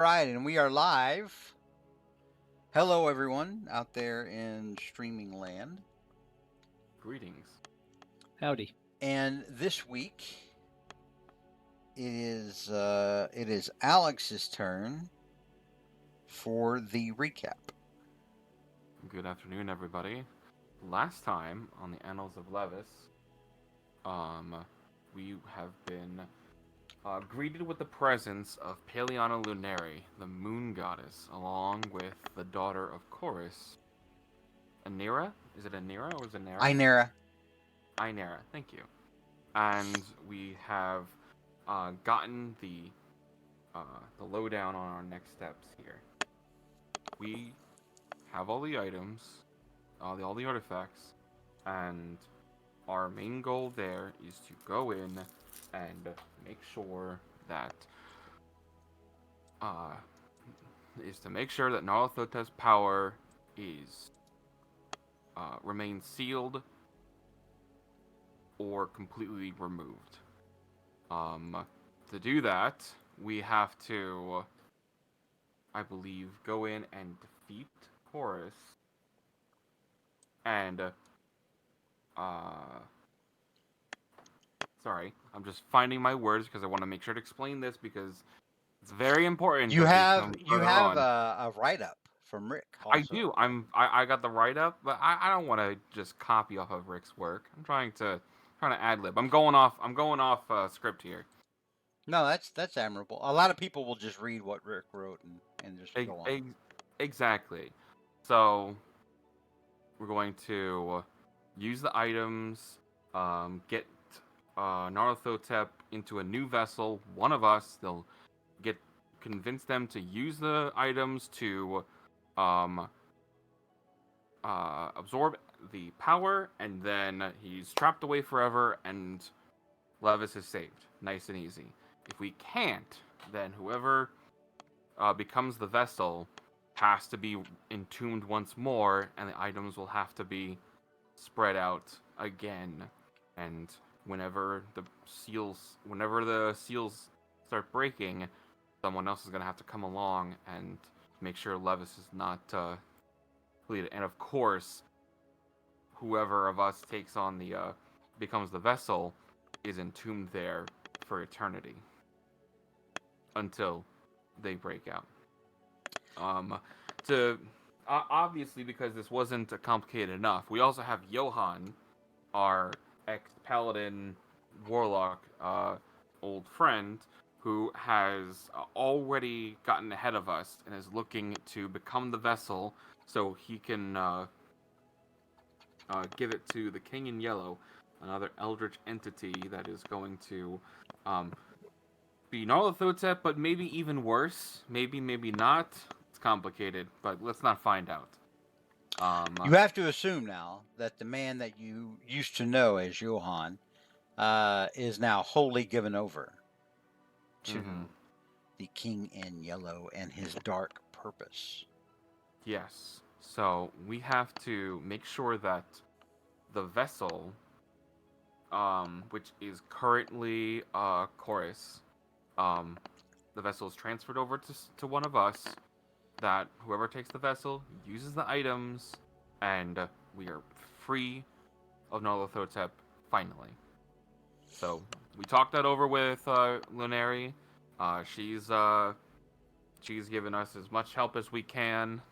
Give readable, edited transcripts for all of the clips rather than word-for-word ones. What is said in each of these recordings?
Right, and we are live. Hello, everyone out there in streaming land. Greetings. Howdy. And this week, it is Alex's turn for the recap. Good afternoon, everybody. Last time on the Annals of Levis, we have been greeted with the presence of Paleana Lunari, the moon goddess, along with the daughter of Chorus, Anira. Is it Anira or is it Nera? Inera. Inera. Thank you. And we have gotten the lowdown on our next steps here. We have all the items, all the artifacts, and our main goal there is to go in and make sure that Narlathotep's power is remains sealed or completely removed. To do that, we have to, I believe, go in and defeat Horus and sorry, I'm just finding my words because I want to make sure to explain this because it's very important. You As we have come you further have on. a write up from Rick. I Also, do. I got the write up, but I don't want to just copy off of Rick's work. I'm trying to ad lib. I'm going off script here. no, that's admirable. A lot of people will just read what Rick wrote and just E- go on. e- exactly. So we're going to use the items, get Narlathotep into a new vessel. One of us, they'll convince them to use the items to um, absorb the power, and then he's trapped away forever, and Levis is saved. Nice and easy. If we can't, then whoever becomes the vessel has to be entombed once more, and the items will have to be spread out again. And whenever the seals start breaking, someone else is gonna have to come along and make sure Levis is not deleted. And of course, whoever of us takes on the becomes the vessel is entombed there for eternity until they break out. To obviously, because this wasn't complicated enough, we also have Johann, our ex-paladin warlock old friend, who has already gotten ahead of us and is looking to become the vessel so he can give it to the King in Yellow, another eldritch entity that is going to be Narlathotep, but maybe even worse. Maybe not. It's complicated, but let's not find out. You have to assume now that the man that you used to know as Johann is now wholly given over to the King in Yellow and his dark purpose. Yes. So we have to make sure that the vessel, which is currently Chorus, the vessel is transferred over to one of us. That whoever takes the vessel uses the items, and we are free of Narlathotep finally. So we talked that over with Lunari. She's given us as much help as we can.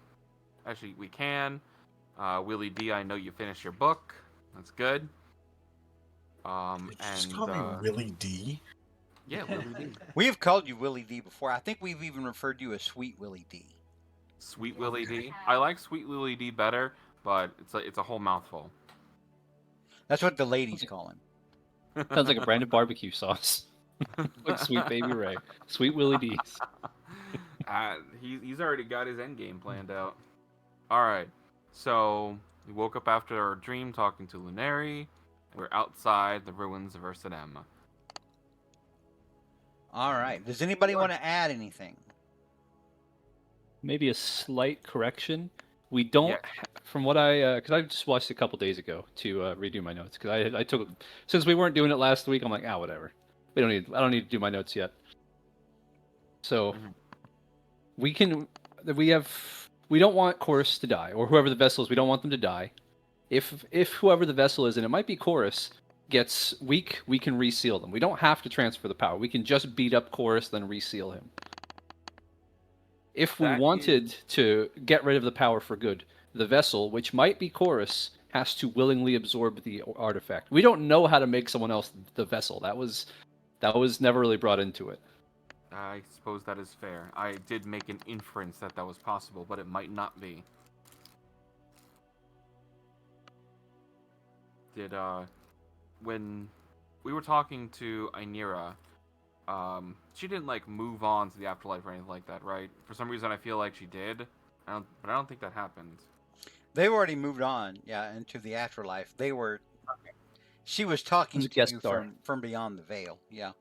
Actually, we can. Willie D, I know you finished your book. That's good. Did you just call me Willie D? Yeah, Willie D. We have called you Willie D before. I think we've even referred to you as Sweet Willie D. Sweet Willie D. I like Sweet Willie D better, but it's a whole mouthful. That's what the ladies call him. Sounds like a brand of barbecue sauce. Like Sweet Baby Ray. Sweet Willie D's. He's already got his end game planned out. Alright, so we woke up after our dream talking to Lunari. We're outside the ruins of Ursadem. All right. Does anybody want to add anything? Maybe a slight correction. We don't, from what because I just watched it a couple days ago to redo my notes. Because I took, since we weren't doing it last week, I'm like, whatever. I don't need to do my notes yet. So, we don't want Chorus to die, or whoever the vessel is. We don't want them to die. If whoever the vessel is, and it might be Chorus, gets weak, we can reseal them. We don't have to transfer the power. We can just beat up Chorus, then reseal him. If we wanted to get rid of the power for good, the vessel, which might be Chorus, has to willingly absorb the artifact. We don't know how to make someone else the vessel. That was never really brought into it. I suppose that is fair. I did make an inference that was possible, but it might not be. When we were talking to Ainira, she didn't like move on to the afterlife or anything like that, right? For some reason, I feel like she did, but I don't think that happened. They've already moved on, into the afterlife. They were. She was talking to you from beyond the veil. Yeah.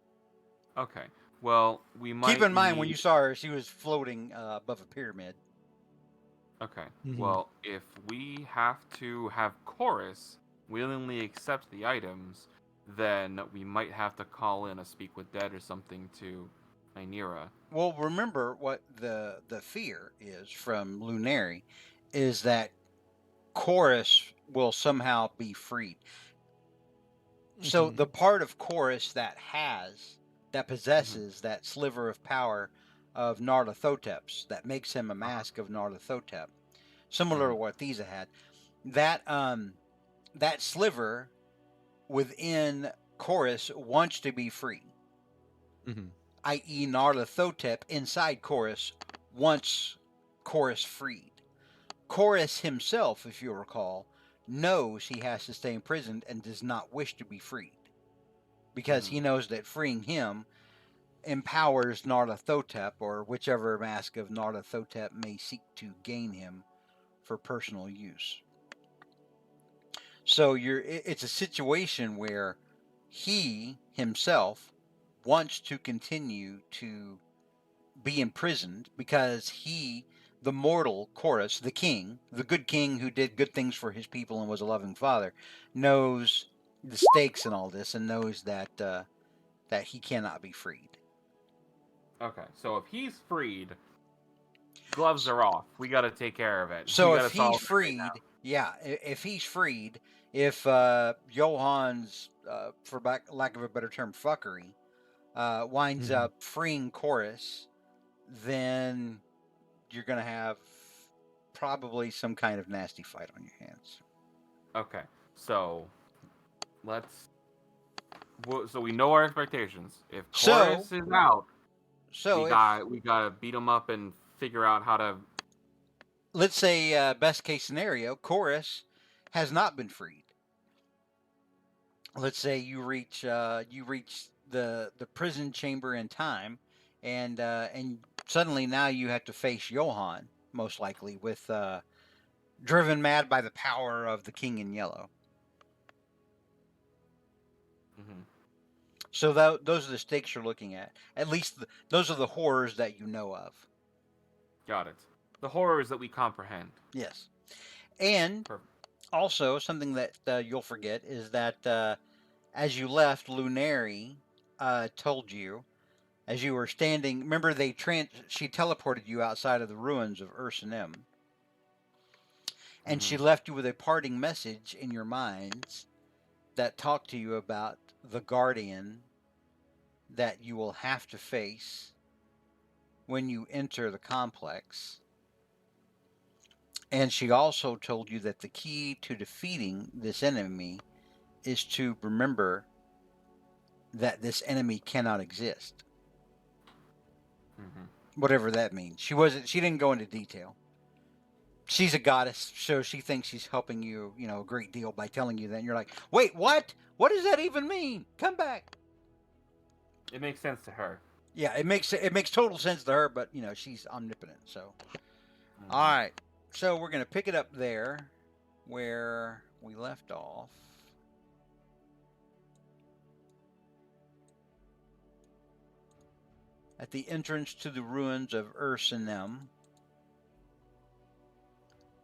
Okay. Well, we might keep in mind when you saw her, she was floating above a pyramid. Okay. Mm-hmm. Well, if we have to have Chorus willingly accept the items, then we might have to call in a Speak with Dead or something to Ainira. Well, remember what the fear is from Lunari is that Chorus will somehow be freed. Mm-hmm. So the part of Chorus that possesses that sliver of power of Nyarlathotep's, that makes him a mask of Nyarlathotep, similar to what Thesa had, that sliver within Chorus wants to be free. Mm-hmm. I.e. Nyarlathotep inside Chorus wants Chorus freed. Chorus himself, if you recall, knows he has to stay imprisoned and does not wish to be freed. Because he knows that freeing him empowers Nyarlathotep, or whichever mask of Nyarlathotep may seek to gain him for personal use. So it's a situation where he himself wants to continue to be imprisoned because the mortal Chorus, the king, the good king who did good things for his people and was a loving father, knows the stakes in all this and knows that he cannot be freed. Okay, so if he's freed, gloves are off. We got to take care of it. So if he's freed, if he's freed, if Johan's, for lack of a better term, fuckery, winds up freeing Chorus, then you're going to have probably some kind of nasty fight on your hands. Okay, so we know our expectations. If Chorus is out, we gotta beat him up and figure out how to. Let's say best case scenario, Chorus has not been freed. Let's say you reach the prison chamber in time, and suddenly now you have to face Johan, most likely, with driven mad by the power of the King in Yellow. Mm-hmm. So those are the stakes you're looking at. At least those are the horrors that you know of. Got it. The horrors that we comprehend. Yes. And also, something that you'll forget is that as you left, Lunari told you, as you were standing, remember she teleported you outside of the ruins of Ursanim. And she left you with a parting message in your minds that talked to you about the guardian that you will have to face when you enter the complex. And she also told you that the key to defeating this enemy is to remember that this enemy cannot exist. Whatever that means. She didn't go into detail. She's a goddess, so she thinks she's helping you, a great deal by telling you that. And you're like, wait, what? What does that even mean? Come back. It makes sense to her. Yeah, it makes total sense to her, but she's omnipotent. So, all right. So we're gonna pick it up there, where we left off. At the entrance to the ruins of Ursanim.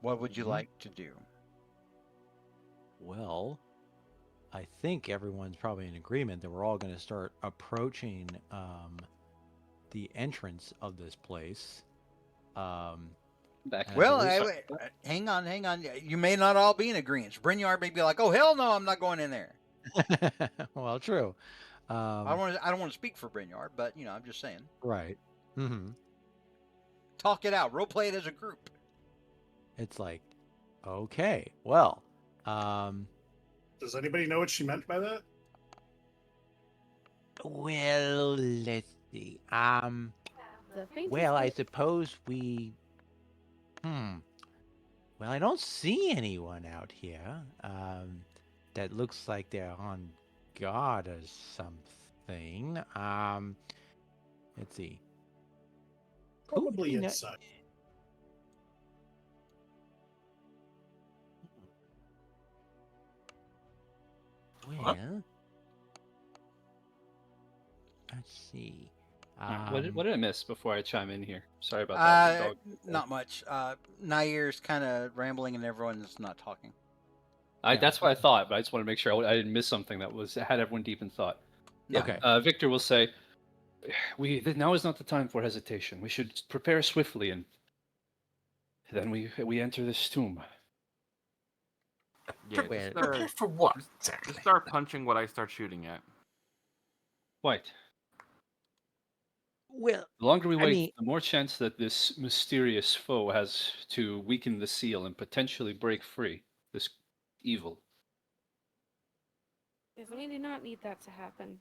What would you like to do? Well, I think everyone's probably in agreement that we're all going to start approaching the entrance of this place. Well, hang on. You may not all be in agreement. Brynjard may be like, "Oh hell no, I'm not going in there." Well, true. I don't want to speak for Brynjard, but I'm just saying. Right. Mm-hmm. Talk it out. Role play it as a group. It's like, okay, well, Does anybody know what she meant by that? well, let's see. Well, I suppose we. Well, I don't see anyone out here. That looks like they're on guard or something. Let's see. Probably inside. Well, let's see. What did I miss before I chime in here? Sorry about that. Not much. Nair's kind of rambling and everyone's not talking. That's what I thought, but I just want to make sure I didn't miss something that had everyone deep in thought. Yeah. Okay. Victor will say, now is not the time for hesitation. We should prepare swiftly, and then we enter this tomb. Yeah, prepare for what? Just start punching what I start shooting at. White. Well, the longer we wait, the more chance that this mysterious foe has to weaken the seal and potentially break free this evil. Yes, we do not need that to happen.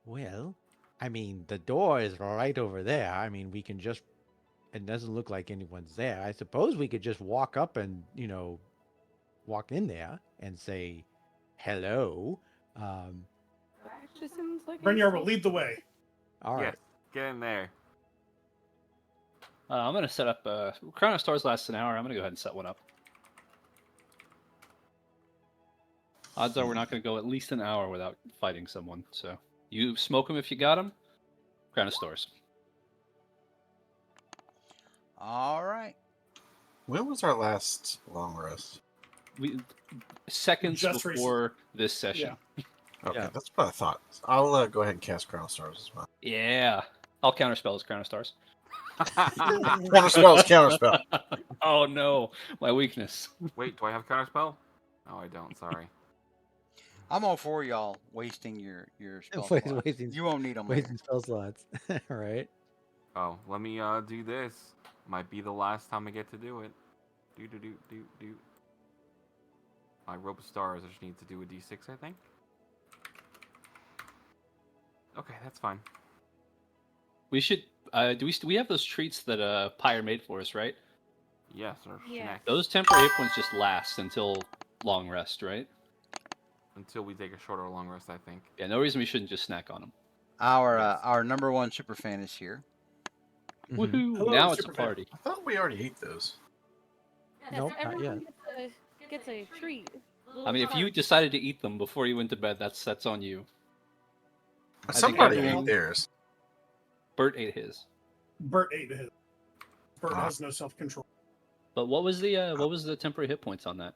Well, the door is right over there. We can just. It doesn't look like anyone's there. I suppose we could just walk up and walk in there and say hello. Brynjard will lead the way. All right. Yes, get in there. I'm going to set up... Crown of Stars lasts an hour. I'm going to go ahead and set one up. Odds are we're not going to go at least an hour without fighting someone. So you smoke them if you got them. Crown of Stars. All right. When was our last long rest? Seconds before this session. Yeah. Okay, that's what I thought. I'll go ahead and cast Crown of Stars as well. Yeah. I'll counterspell as Crown of Stars. Counterspell is counterspell. Oh no, my weakness. Wait, do I have counterspell? Oh, I don't. Sorry. I'm all for y'all wasting your spell slots. You won't need them. Wasting spell slots. All right. Oh, let me do this. Might be the last time I get to do it. Do. My rope of stars. I just need to do a d6, I think. Okay, that's fine. We should. Do we have those treats that Pyre made for us, right? Yes, or snacks. Those temporary hit points just last until long rest, right? Until we take a short or long rest, I think. Yeah, no reason we shouldn't just snack on them. Our number one superfan is here. Woohoo! Hello, now it's a party. I thought we already ate those. Yes, Nope, not yet. Gets a treat. If you decided to eat them before you went to bed, that's on you. Somebody ate theirs. Bert ate his. Bert ate his. Bert has no self-control. But what was the temporary hit points on that?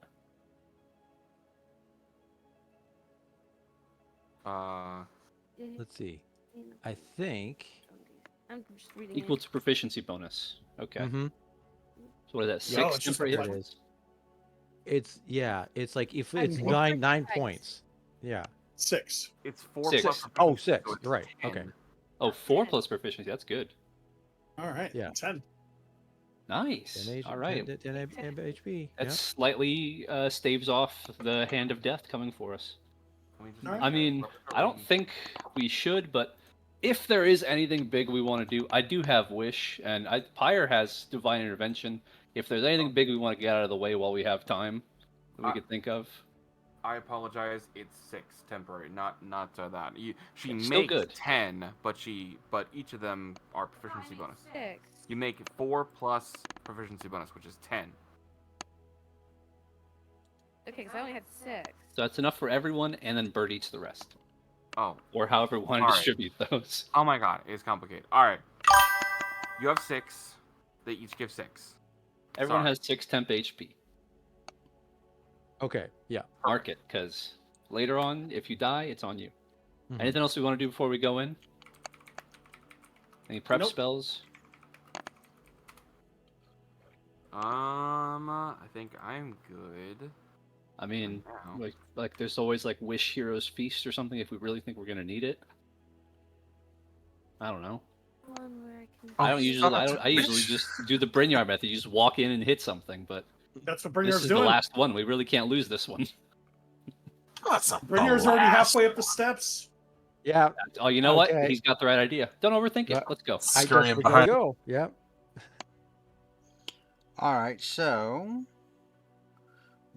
Let's see. I think I'm just reading equal to proficiency bonus. Okay. Mm-hmm. So what is that? 6 temporary hit points. It's like if it's 9 points. Yeah. 6. It's 4 6. plus. Oh, 6. So it's Right. 10. Okay. Oh, 4 plus proficiency. That's good. All right. Yeah. 10. Nice. All right. 10 HP. That slightly staves off the hand of death coming for us. I mean, I don't think we should, but if there is anything big we want to do, I do have Wish, and Pyre has Divine Intervention. If there's anything big we want to get out of the way while we have time that we could think of. I apologize. It's 6 temporary, not that. She It's makes still good. 10, but each of them are proficiency bonus. 6. You make 4 plus proficiency bonus, which is 10. Okay, because I only had 6. So that's enough for everyone, and then Bert eats the rest. Oh. Or however we want to All right. distribute those. Oh my god, it's complicated. All right. You have 6. They each give 6. Everyone Sorry. has 6 temp HP. Okay. Yeah. Mark it, because later on, if you die, it's on you. Mhm. Anything else we want to do before we go in? Any prep Nope. spells? I think I'm good. I mean, Now. like there's always like Wish Heroes Feast or something if we really think we're gonna need it. I don't know. One where I can. I usually Wish? just do the Brynjar method. You just walk in and hit something, but That's what this Brynjar's is the doing. last one. We really can't lose this one. Oh, that's not Brynjar's already halfway up the steps. Yeah. Oh, you know what? Okay. He's got the right idea. Don't overthink it. Let's go. I guess Scurrying we're gonna behind. go. Yep. All right. So,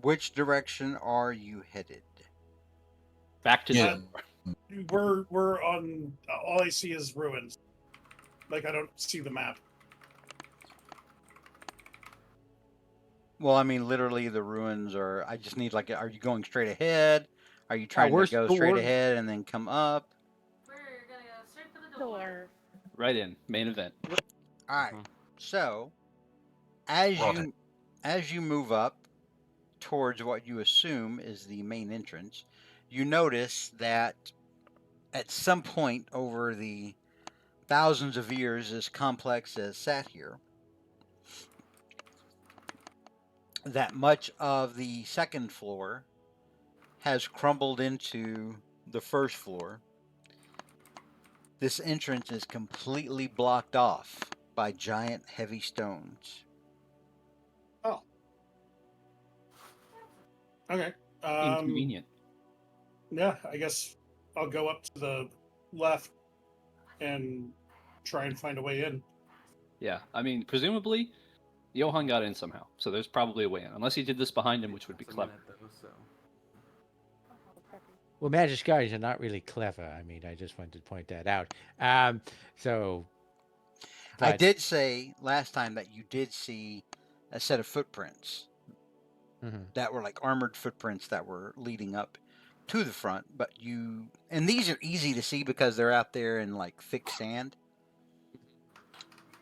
which direction are you headed? Back to Yeah. We're on. All I see is ruins. Like I don't see the map. Well, I mean, literally, the ruins are. I just need like. Are you going straight ahead? Are you trying to go straight ahead and then come up? We're gonna go straight for the door. Right in main event. All right. So, as Well you move up towards what you assume is the main entrance, you notice that at some point over the thousands of years this complex has sat here, that much of the second floor has crumbled into the first floor. This entrance is completely blocked off by giant heavy stones. Oh. Okay. Inconvenient. Yeah, I guess I'll go up to the left and try and find a way in. Yeah, I mean, presumably, Johan got in somehow, so there's probably a way in. Unless he did this behind him, which would be It's a clever. minute, though, so. Well, magic guys are not really clever. I mean, I just wanted to point that out. So. I But, did say last time that you did see a set of footprints that were like armored footprints that were leading up to the front, but and these are easy to see because they're out there in like thick sand.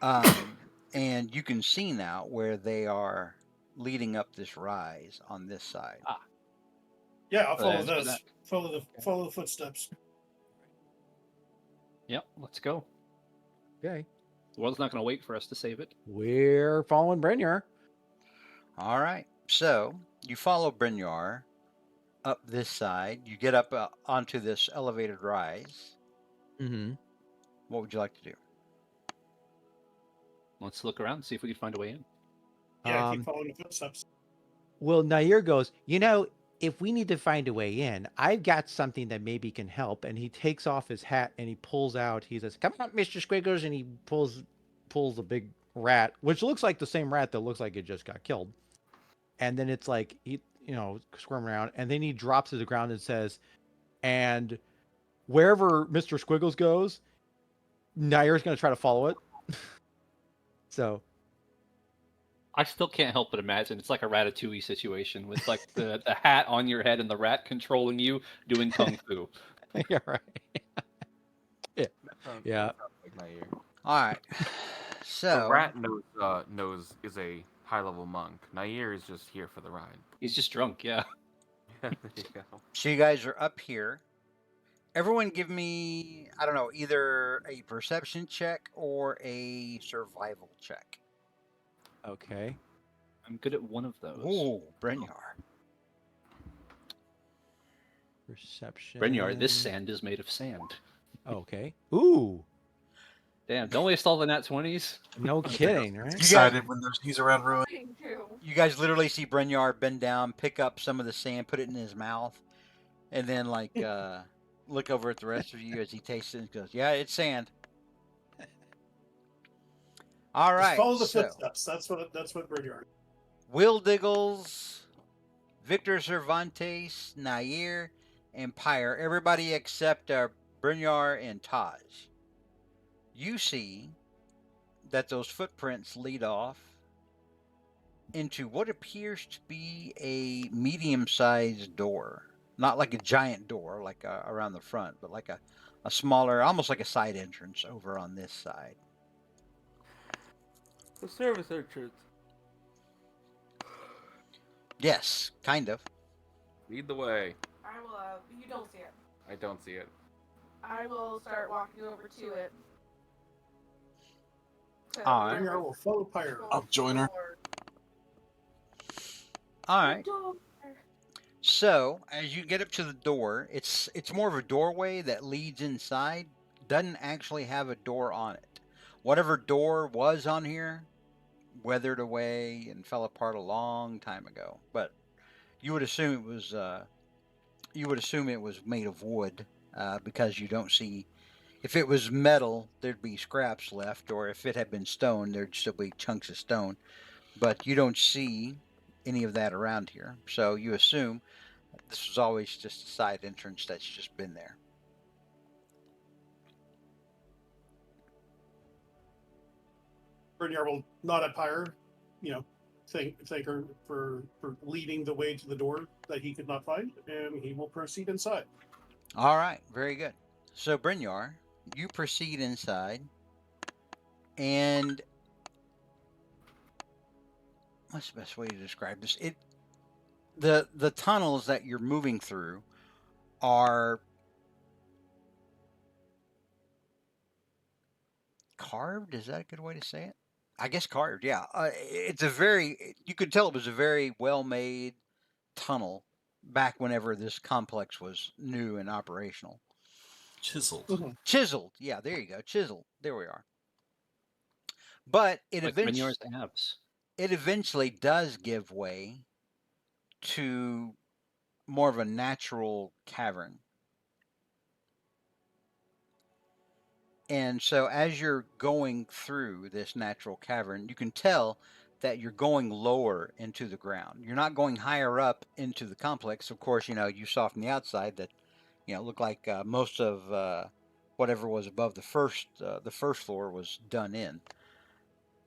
And you can see now where they are leading up this rise on this side. Yeah, I'll follow That's for this. that. Follow the footsteps. Yep, let's go. Okay. The world's not going to wait for us to save it. We're following Brynjar. All right. So you follow Brynjar up this side. You get up onto this elevated rise. Mm-hmm. What would you like to do? Let's look around and see if we can find a way in. Yeah, keep following the footsteps. Well, Nair goes, if we need to find a way in, I've got something that maybe can help. And he takes off his hat and he pulls out, he says, "Come on, Mr. Squiggles." And he pulls a big rat, which looks like the same rat that looks like it just got killed. And then it's like, he, squirming around. And then he drops to the ground and says, and wherever Mr. Squiggles goes, Nair's going to try to follow it. So. I still can't help but imagine it's like a Ratatouille situation with like the hat on your head and the rat controlling you doing kung fu. Yeah, right. Yeah. Yeah. That sounds like my ear. All right. So The rat knows is a high-level monk. Nair is just here for the ride. He's just drunk, yeah. There you go. So you guys are up here. Everyone give me, I don't know, either a perception check or a survival check. Okay. I'm good at one of those. Oh, Brynjar. Perception. Brynjar, this sand is made of sand. Okay. Ooh. Damn, don't waste all the nat 20s. No kidding, right? Excited when he's around ruin. You guys literally see Brynjar bend down, pick up some of the sand, put it in his mouth, and then like look over at the rest of you as he tastes it and goes, "Yeah, it's sand." All right. Just follow the footsteps. That's what Brynjar. Will Diggles, Victor Cervantes, Nair, and Pyre. Everybody except Brynjar and Taj. You see that those footprints lead off into what appears to be a medium-sized door. Not like a giant door, like around the front, but like a smaller, almost like a side entrance over on this side. The service entrance. Yes, kind of. Lead the way. I will. You don't see it. I don't see it. I will start walking over to it. All right. Brynjar will follow Pyre. I'll join her. All right. So as you get up to the door, it's more of a doorway that leads inside. Doesn't actually have a door on it. Whatever door was on here weathered away and fell apart a long time ago. But you would assume it was made of wood because you don't see. If it was metal, there'd be scraps left, or if it had been stone, there'd still be chunks of stone. But you don't see any of that around here, so you assume this was always just a side entrance that's just been there. Brynjar will nod at Pyre, thank her for leading the way to the door that he could not find, and he will proceed inside. All right, very good. So Brynjar, you proceed inside, and what's the best way to describe this? The tunnels that you're moving through are carved. Is that a good way to say it? I guess carved. Yeah. You could tell it was a very well made tunnel back whenever this complex was new and operational. Chiseled. Mm-hmm. Chiseled. Yeah, there you go. Chiseled. There we are. But it eventually does give way to more of a natural cavern. And so as you're going through this natural cavern, you can tell that you're going lower into the ground. You're not going higher up into the complex. Of course, you saw from the outside that, it looked like most of whatever was above the first floor was done in.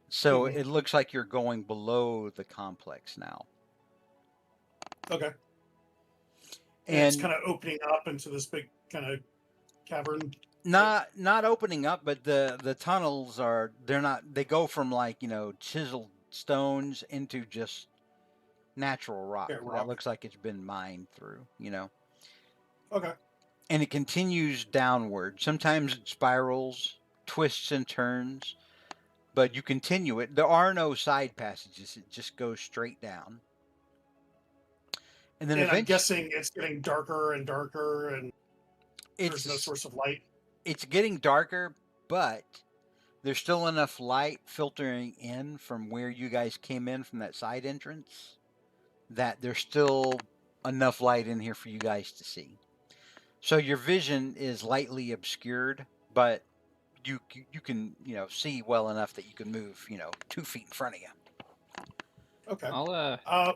So it looks like you're going below the complex now. Okay. And it's kind of opening up into this big kind of cavern. Not opening up, but the tunnels they go from chiseled stones into just natural rock. Yeah, rock. That looks like it's been mined through, Okay. And it continues downward. Sometimes it spirals, twists and turns, but you continue it. There are no side passages. It just goes straight down. And then I'm guessing it's getting darker and darker, and there's no source of light. It's getting darker, but there's still enough light filtering in from where you guys came in from that side entrance that there's still enough light in here for you guys to see. So your vision is lightly obscured, but you can see well enough that you can move 2 feet in front of you. Okay. I'll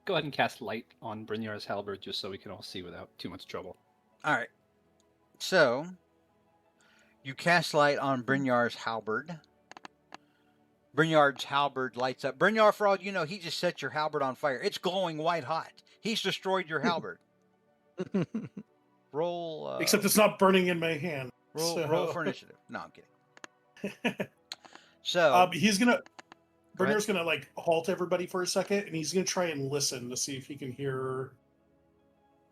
go ahead and cast light on Brynjar's halberd just so we can all see without too much trouble. All right. So you cast light on Brynjar's halberd. Brynjar's halberd lights up. Brynjar, for all you know, he just set your halberd on fire. It's glowing white hot. He's destroyed your halberd. Roll. Except it's not burning in my hand. Roll for initiative. No, I'm kidding. So Brynjar's gonna halt everybody for a second, and he's gonna try and listen to see if he can hear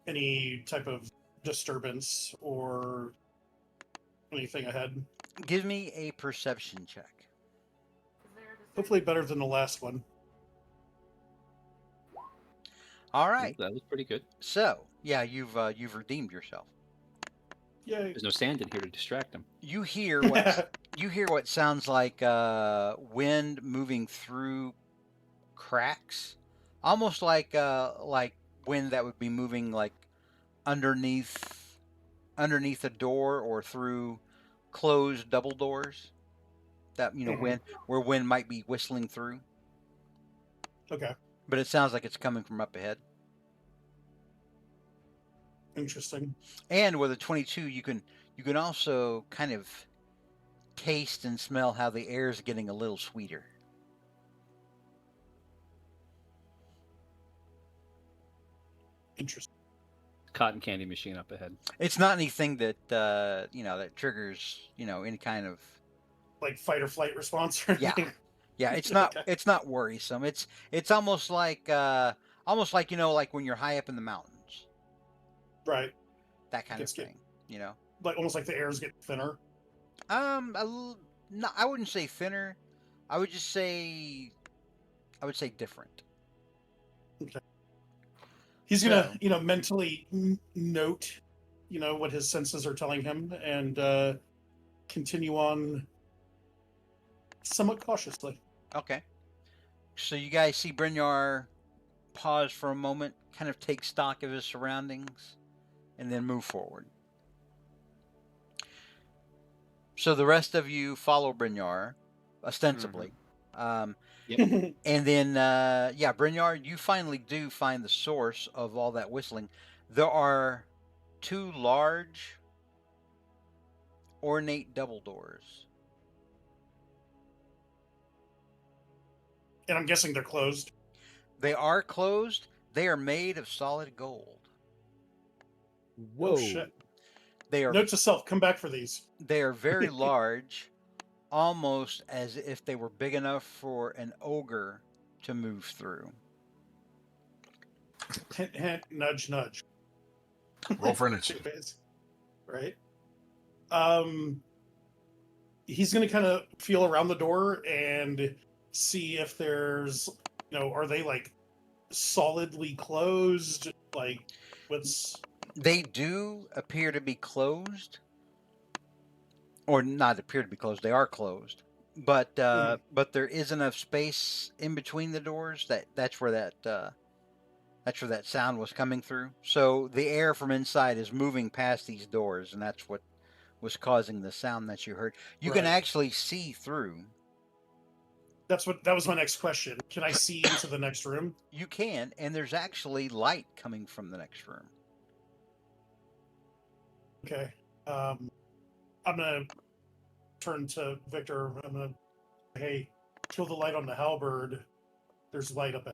any type of disturbance or anything ahead. Give me a perception check. Hopefully better than the last one. All right. That was pretty good. So, yeah, you've redeemed yourself. Yay. There's no sand in here to distract him. You hear what sounds like wind moving through cracks, almost like wind that would be moving underneath a door or through closed double doors. That where wind might be whistling through. Okay. But it sounds like it's coming from up ahead. Interesting. And with a 22, you can also kind of taste and smell how the air is getting a little sweeter. Interesting. Cotton candy machine up ahead. It's not anything that that triggers any kind of fight or flight response or anything. Yeah. It's not it's not worrisome. It's almost like like when you're high up in the mountains. Right. That kind of thing. Almost like the air is getting thinner. No, I wouldn't say thinner. I would just say, I would say different. Okay. He's gonna, So- mentally note, what his senses are telling him, and continue on somewhat cautiously. Okay. So you guys see Brynjar pause for a moment, kind of take stock of his surroundings, and then move forward. So the rest of you follow Brynjar, ostensibly. And then, Brynjar, you finally do find the source of all that whistling. There are 2 large, ornate double doors. And I'm guessing they're closed. They are closed. They are made of solid gold. Whoa. Oh, shit. They are Note to self, come back for these. They are very large, almost as if they were big enough for an ogre to move through. Hint, hint, nudge, nudge. Roll for initiative. Right? He's going to kind of feel around the door and see if there's, are they like solidly closed? Like, what's. They do appear to be closed, or not appear to be closed. They are closed, but there is enough space in between the doors that's where that sound was coming through. So the air from inside is moving past these doors, and that's what was causing the sound that you heard. You can actually see through. That was my next question. Can I see into the next room? You can, and there's actually light coming from the next room. Okay. I'm gonna turn to Victor. I'm gonna, hey, kill the light on the halberd. There's light up.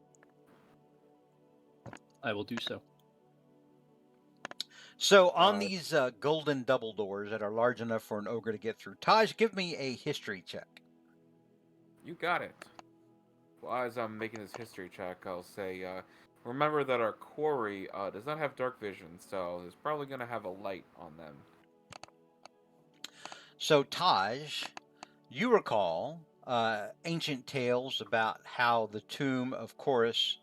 I will do so. So on these golden double doors that are large enough for an ogre to get through, Taj, give me a history check. You got it. Well, as I'm making this history check, I'll say, remember that our quarry does not have dark vision, so it's probably going to have a light on them. So Taj, you recall ancient tales about how the tomb of Chorus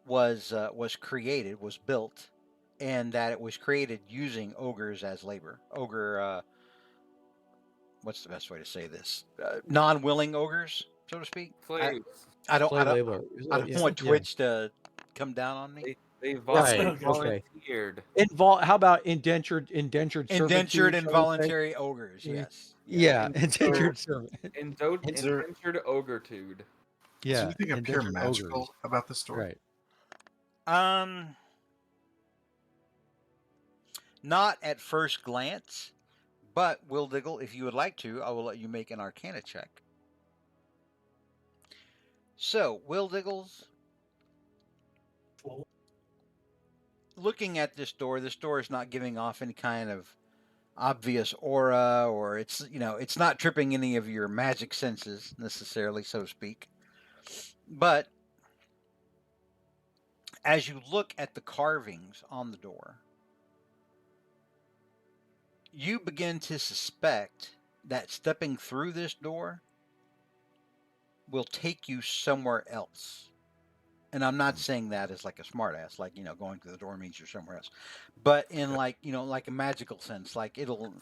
was created, was built, and that it was created using ogres as labor. What's the best way to say this? Non-willing ogres, so to speak. Slaves. I don't Yeah, want Twitch to come down on me. They Right, volunteered. How about indentured Indentured servitude, involuntary ogres, yes. Yeah, indentured servant. Indentured ogritude. Yeah. Is anything appear magical ogres. about this story? Right. Not at first glance, but Will Diggle, if you would like to, I will let you make an Arcana check. So, Will Diggles, looking at this door is not giving off any kind of obvious aura, or it's not tripping any of your magic senses necessarily, so to speak. But as you look at the carvings on the door, you begin to suspect that stepping through this door will take you somewhere else. And I'm not saying that as like a smartass, like, going through the door means you're somewhere else. But in like a magical sense, like it'll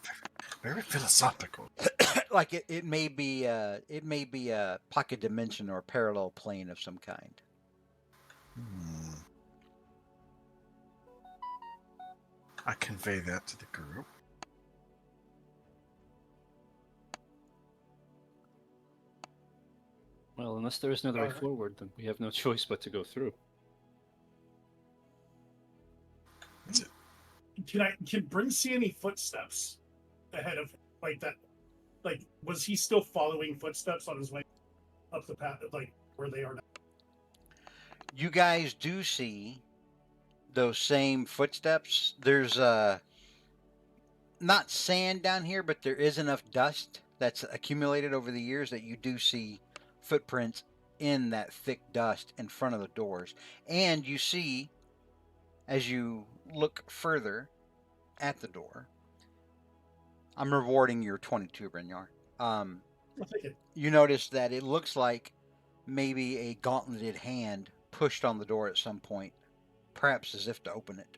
very philosophical. like it may be a pocket dimension or a parallel plane of some kind. I convey that to the group. Well, unless there is another way forward, then we have no choice but to go through. Can Bryn see any footsteps ahead of like that? Like, was he still following footsteps on his way up the path, like where they are now? You guys do see those same footsteps. There's not sand down here, but there is enough dust that's accumulated over the years that you do see footprints in that thick dust in front of the doors. And you see, as you look further at the door, I'm rewarding your 22, Brynjar. I'll take it. you notice that it looks like maybe a gauntleted hand pushed on the door at some point, perhaps as if to open it.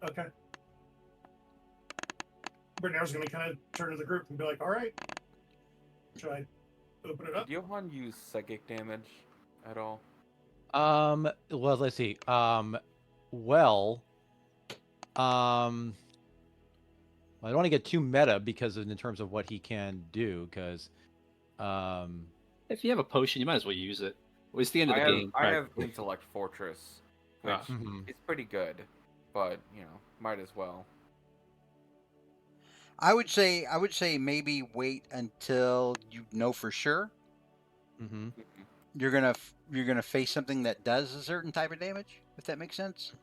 Okay. Bernare's going to kind of turn to the group and be like, all right, should I open it up? Did Johan use psychic damage at all? Well, let's see. I don't want to get too meta because in terms of what he can do, because, If you have a potion, you might as well use it. Well, it's the end of the game. I have practically. Intellect Fortress, which Ah. is pretty good, but might as well. I would say maybe wait until you know for sure mm-hmm. you're gonna face something that does a certain type of damage. If that makes sense.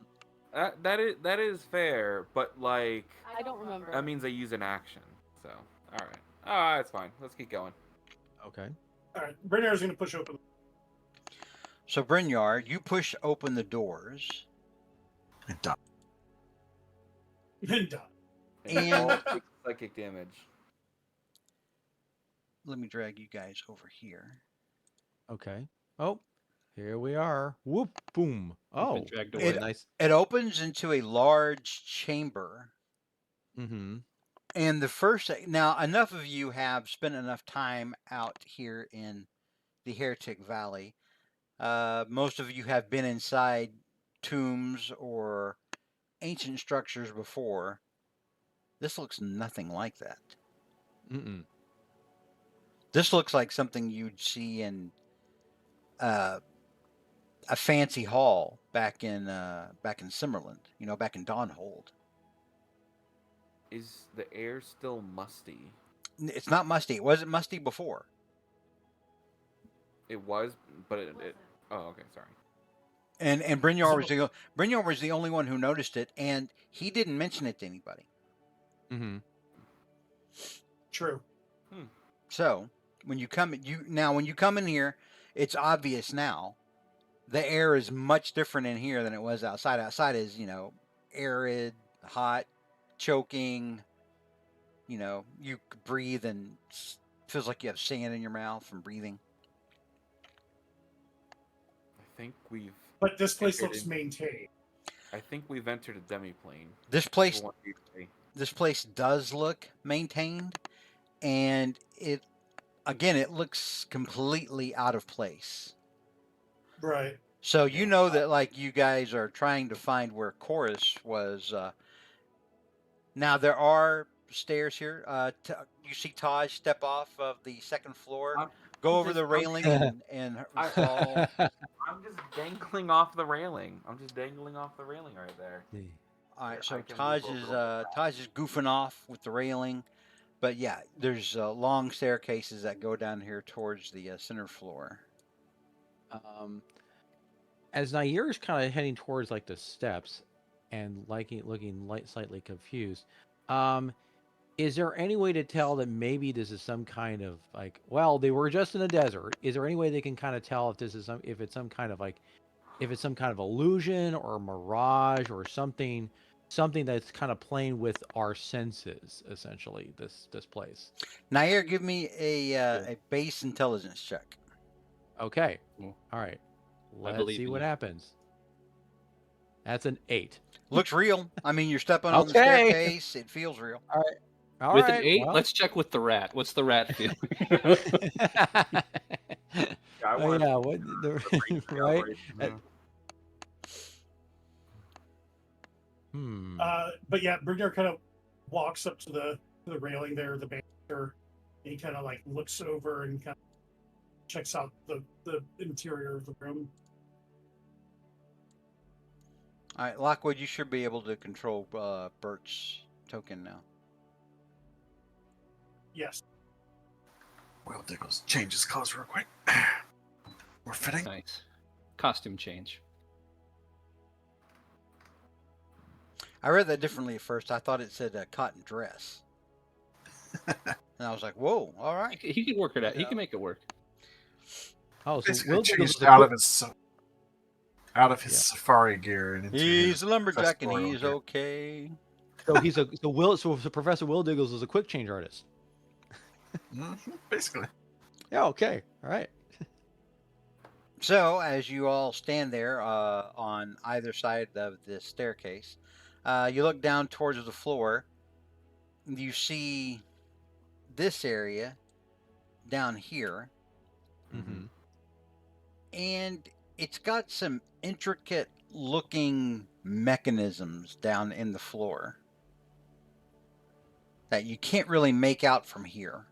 That is fair, but like I don't remember. that means I use an action. So all right, it's fine. Let's keep going. Okay. All right, Bernare's going to push open. So Brynjar, you push open the doors, And done. And done. And and all takes psychic damage. let me drag you guys over here. Okay. Oh, here we are. Whoop, boom. You've been Oh, dragged that's away. a nice. It opens into a large chamber. Mm-hmm. And the first, now enough of you have spent enough time out here in the Heretic Valley. Most of you have been inside tombs or ancient structures before. This looks nothing like that. Mm-mm. This looks like something you'd see in a fancy hall back in Simmerland, back in Dawnhold. Is the air still musty? It's not musty. It wasn't musty before. It was, but it oh, okay, sorry. And Brynjar was the only one who noticed it, and he didn't mention it to anybody. Mm-hmm. True. So when you come in here, it's obvious now. The air is much different in here than it was outside. Outside is arid, hot, choking. You breathe and feels like you have sand in your mouth from breathing. I think we've. But this place entered looks in- maintained. I think we've entered a demiplane. This place For one reason. This place does look maintained, and it looks completely out of place. Right. So you know that like you guys are trying to find where Chorus was. Now there are stairs here. You see Taj step off of the second floor, go over the railing, and fall. I'm just dangling off the railing. Right there. All right, I so can Taj move is over Taj is goofing off with the railing, but yeah, there's long staircases that go down here towards the center floor. As Nair is kind of heading towards like the steps, and looking slightly confused, is there any way to tell that maybe this is some kind of like? Well, they were just in a desert. Is there any way they can kind of tell if it's some kind of illusion or mirage or something that's kind of playing with our senses, essentially? This place. Nair, give me a base intelligence check. Okay. Cool. All right. Let's believe see in what you. happens. That's an 8. Looks real. I mean, you're stepping on the Okay. staircase. It feels real. All With right, an 8, well. let's check with the rat. What's the rat feel? I Oh want yeah, what right? But yeah, Brynjar kind of walks up to the railing there, the banister, and he kind of like looks over and kind of checks out the interior of the room. All right, Lockwood, you should be able to control Bert's token now. Yes. Will Diggles change his clothes real quick. More fitting. Nice. Costume change. I read that differently at first. I thought it said cotton dress. And I was like, whoa, all right. He can work it out. He can make it work. Oh, so Basically Will Diggles changed is a out quick- of his safari gear and into He's his a lumberjack and pastoral he's gear. okay. so Professor Will Diggles is a quick change artist. Basically. Yeah. Okay. All right. So, as you all stand there on either side of the staircase, you look down towards the floor. You see this area down here, Mm-hmm. and it's got some intricate looking mechanisms down in the floor that you can't really make out from here.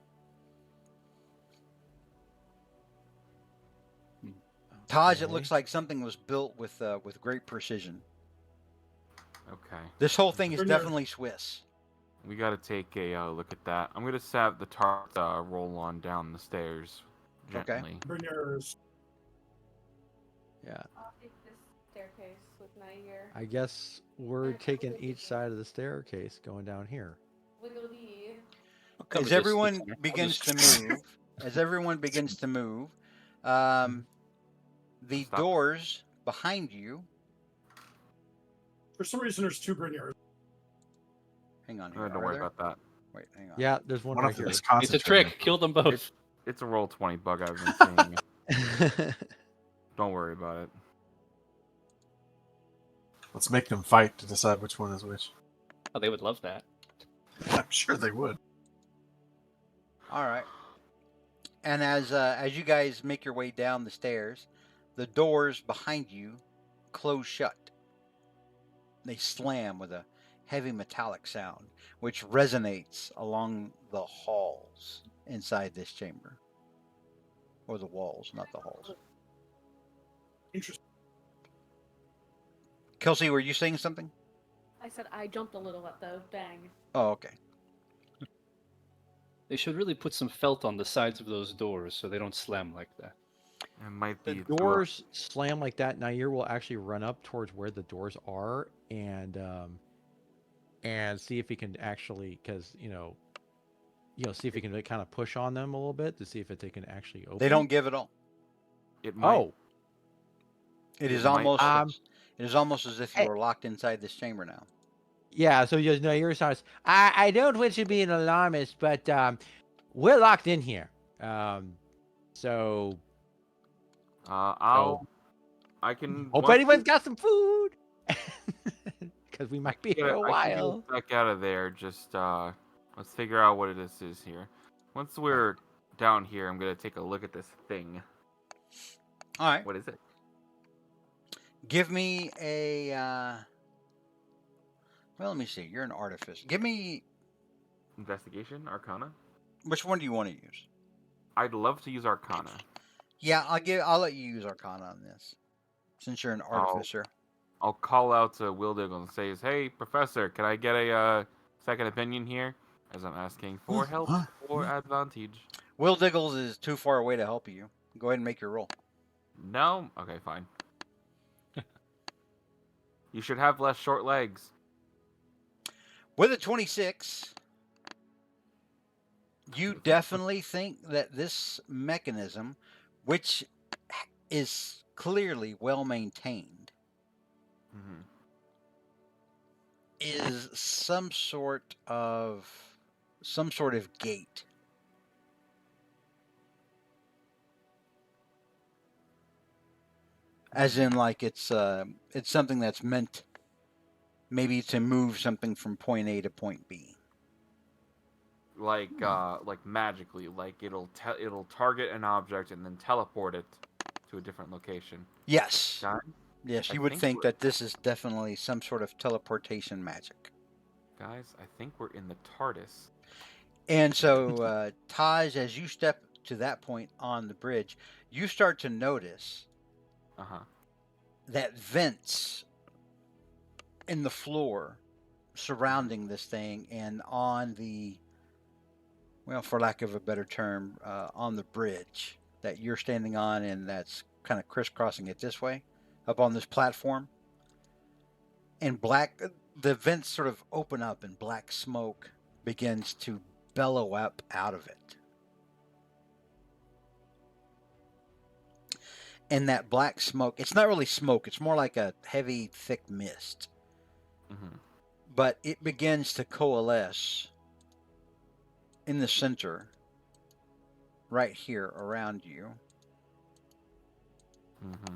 Taj, it Okay. looks like something was built with great precision. Okay. This whole thing is Bring your- definitely Swiss. We gotta take a look at that. I'm gonna have the tart roll on down the stairs Okay. gently. Berners. Yeah. I'll take this staircase with my ear. I guess we're taking each side of the staircase going down here. Wiggly. I'll cover As this everyone time. I'll begins just- to move, the Stop. doors behind you. For some reason, there's 2 Berners. Hang on here. Don't are worry there? about that. Wait, hang on. Yeah, there's one One right of them here. is It's a concentrating. trick. Kill them both. It's a roll 20 bug I've been seeing. Don't worry about it. Let's make them fight to decide which one is which. Oh, they would love that. I'm sure they would. All right. And as you guys make your way down the stairs, the doors behind you close shut. They slam with a heavy metallic sound, which resonates along the halls inside this chamber. Or the walls, not the halls. Interesting. Kelsey, were you saying something? I said I jumped a little at the bang. Oh, okay. They should really put some felt on the sides of those doors so they don't slam like that. It might The be doors slam like that. Nair will actually run up towards where the doors are and see if he can actually, because see if he can kind of push on them a little bit to see if they can actually open. They don't give it all. It might. Oh, It is It might- almost it is almost as if you Hey. were locked inside this chamber now. yeah. So Nair starts. I don't wish to be an alarmist, but we're locked in here. So I can. hope once anyone's we got some food, because we might be get here a I can get while. us back out of there. Just let's figure out what this is here. Once we're down here, I'm gonna take a look at this thing. All right. What is it? Give me a well, let me see. You're an artificer. Give me Investigation, Arcana. which one do you want to use? I'd love to use Arcana. Yeah, I'll let you use Arcana on this. Since you're an artificer. I'll call out to Wildiggle and say, "Hey, Professor, can I get a second opinion here?" As I'm asking for help or advantage. Will Diggles is too far away to help you. Go ahead and make your roll. No? Okay, fine. You should have less short legs. With a 26, you definitely think that this mechanism, which is clearly well maintained, Mm-hmm. is some sort of gate. As in, like it's something that's meant maybe to move something from point A to point B. Like magically, like it'll target an object and then teleport it to a different location. Yes. Guys, Yes, I you would think think we're- that this is definitely some sort of teleportation magic. guys, I think we're in the TARDIS. And so, Taj, as you step to that point on the bridge, you start to notice that vents in the floor surrounding this thing and on the, well, for lack of a better term, on the bridge that you're standing on and that's kind of crisscrossing it this way, up on this platform. And the vents sort of open up and black smoke begins to bellow up out of it. And that black smoke, it's not really smoke, it's more like a heavy, thick mist. Mm-hmm. But it begins to coalesce in the center right here around you. Mm-hmm.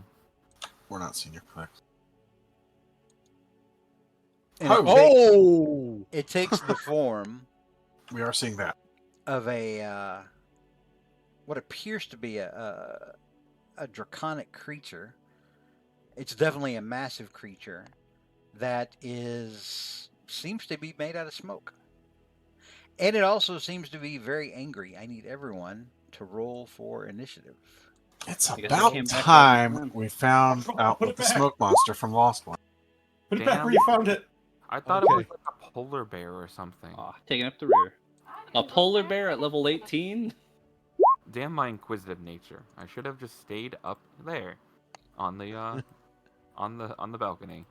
We're not seeing your clicks. And Oh! it takes the form We are seeing that. of a what appears to be a draconic creature. It's definitely a massive creature that seems to be made out of smoke. And it also seems to be very angry. I need everyone to roll for initiative. It's Because we about came back time right on. we found out Put what it the back. smoke monster from Lost One. Put it back Damn. where you found it. I thought it was Okay. like a polar bear or something. Taking up the rear. A polar bear at level 18? Damn my inquisitive nature. I should have just stayed up there on the on the balcony.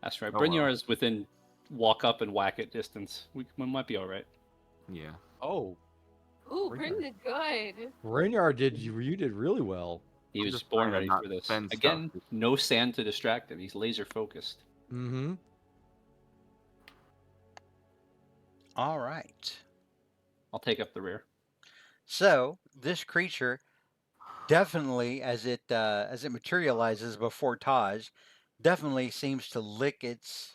That's right. Oh, Brynjar well. is within walk up and whack it distance. We might be all right. Yeah. Oh, Ooh, Brynjar. pretty good. Reynard you did really well. He I'm was just born trying to ready not for this. spend stuff. Again, no sand to distract him. He's laser focused. Mm-hmm. All right. I'll take up the rear. So this creature definitely, as it materializes before Taj, definitely seems to lick its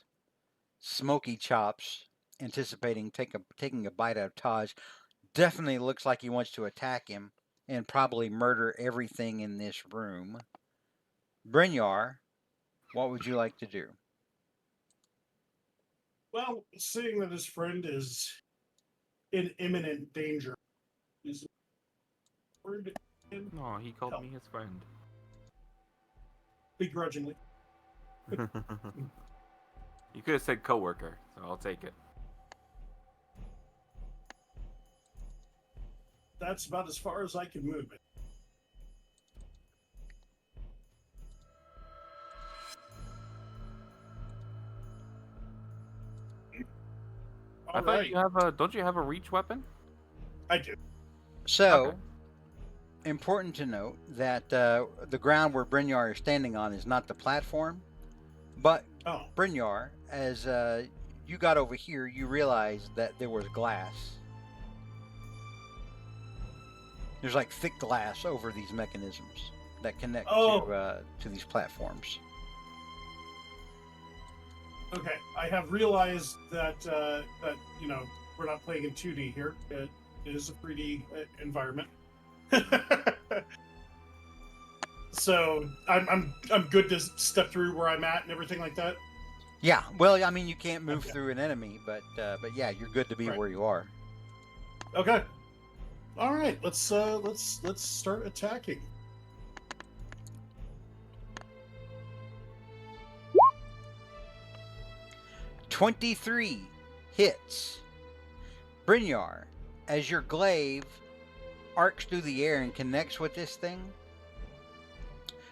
smoky chops, anticipating taking a bite out of Taj. Definitely looks like he wants to attack him and probably murder everything in this room. Brynjar, what would you like to do? Well, seeing that his friend is in imminent danger, he's No, he called me his friend. begrudgingly. You could have said coworker, so I'll take it. That's about as far as I can move it. I thought you have a. Don't you have a reach weapon? I do. So, Okay. important to note that the ground where Brynjar is standing on is not the platform, but Oh, Brynjar, as you got over here, you realized that there was glass. There's like thick glass over these mechanisms that connect to these platforms. okay. I have realized that that we're not playing in 2D here. It is a 3D environment. So I'm good to step through where I'm at and everything like that. Yeah, well, I mean, you can't move Okay. through an enemy, but yeah, you're good to be Right. where you are. Okay. All right. Let's start attacking. "23 hits. Brynjar, as your glaive arcs through the air and connects with this thing,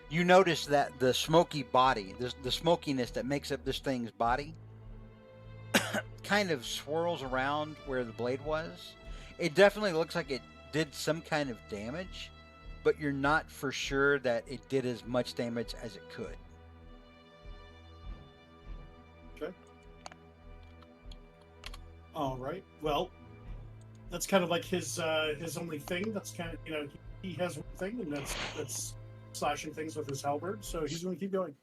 you notice that the smoky body, the smokiness that makes up this thing's body, kind of swirls around where the blade was. It definitely looks like it did some kind of damage, but you're not for sure that it did as much damage as it could. Okay. All right. Well, that's kind of like his only thing. That's kind of he has one thing, and that's slashing things with his halberd. So he's going to keep going.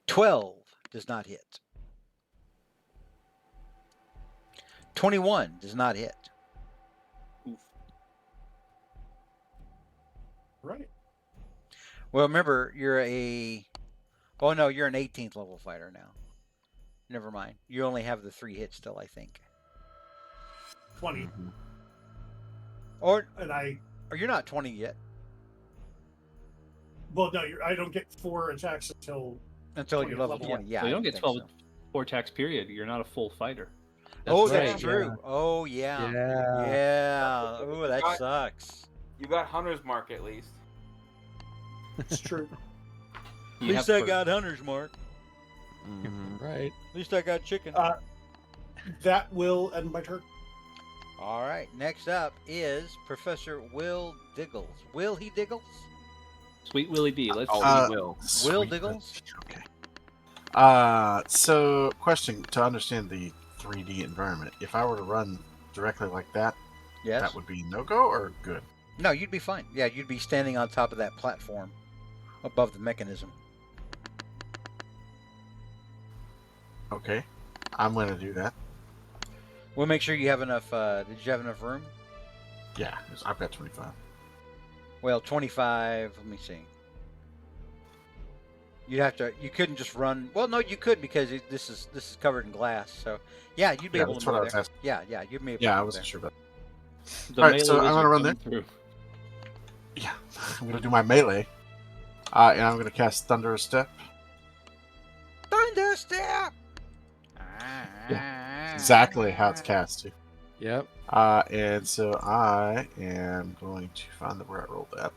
12 does not hit. 21 does not hit. Right. Well, remember, you're an 18th level fighter now. Never mind. You only have the 3 hits still, I think. 20. Mm-hmm. Or you're not 20 yet. Well, no, I don't get 4 attacks until You're level 20. Yeah, So you I don't get think 12 so. 4 attacks period. You're not a full fighter. That's right, true. yeah. Oh, yeah. Yeah. Yeah. Oh, that sucks. You got Hunter's Mark at least. it's true. At least I got Hunter's Mark. Mm-hmm. Right. At least I got chicken. That will end my turn. All right. Next up is Professor Will Diggles. Will he Diggles? Sweet Willie D. Let's Oh, he will. Will Sweet. Diggles? Okay. So question to understand the 3D environment. If I were to run directly like that, Yes. that would be no-go or good? No, you'd be fine. Yeah, you'd be standing on top of that platform above the mechanism. Okay, I'm going to do that. We'll make sure you have enough. Did you have enough room? Yeah, I've got 25. Well, 25. Let me see. You'd have to. You couldn't just run. Well, no, you could because this is covered in glass. So, yeah, you'd be able that's to what I move was there. asking. Yeah, you'd be able to Yeah, I move wasn't there. sure about The Alright, melee so I'm wizard gonna run coming through. Yeah, I'm going to do my melee. And I'm going to cast Thunderous Step. Thunder step. Exactly how it's cast, too. Yep. And so I am going to find where I rolled that.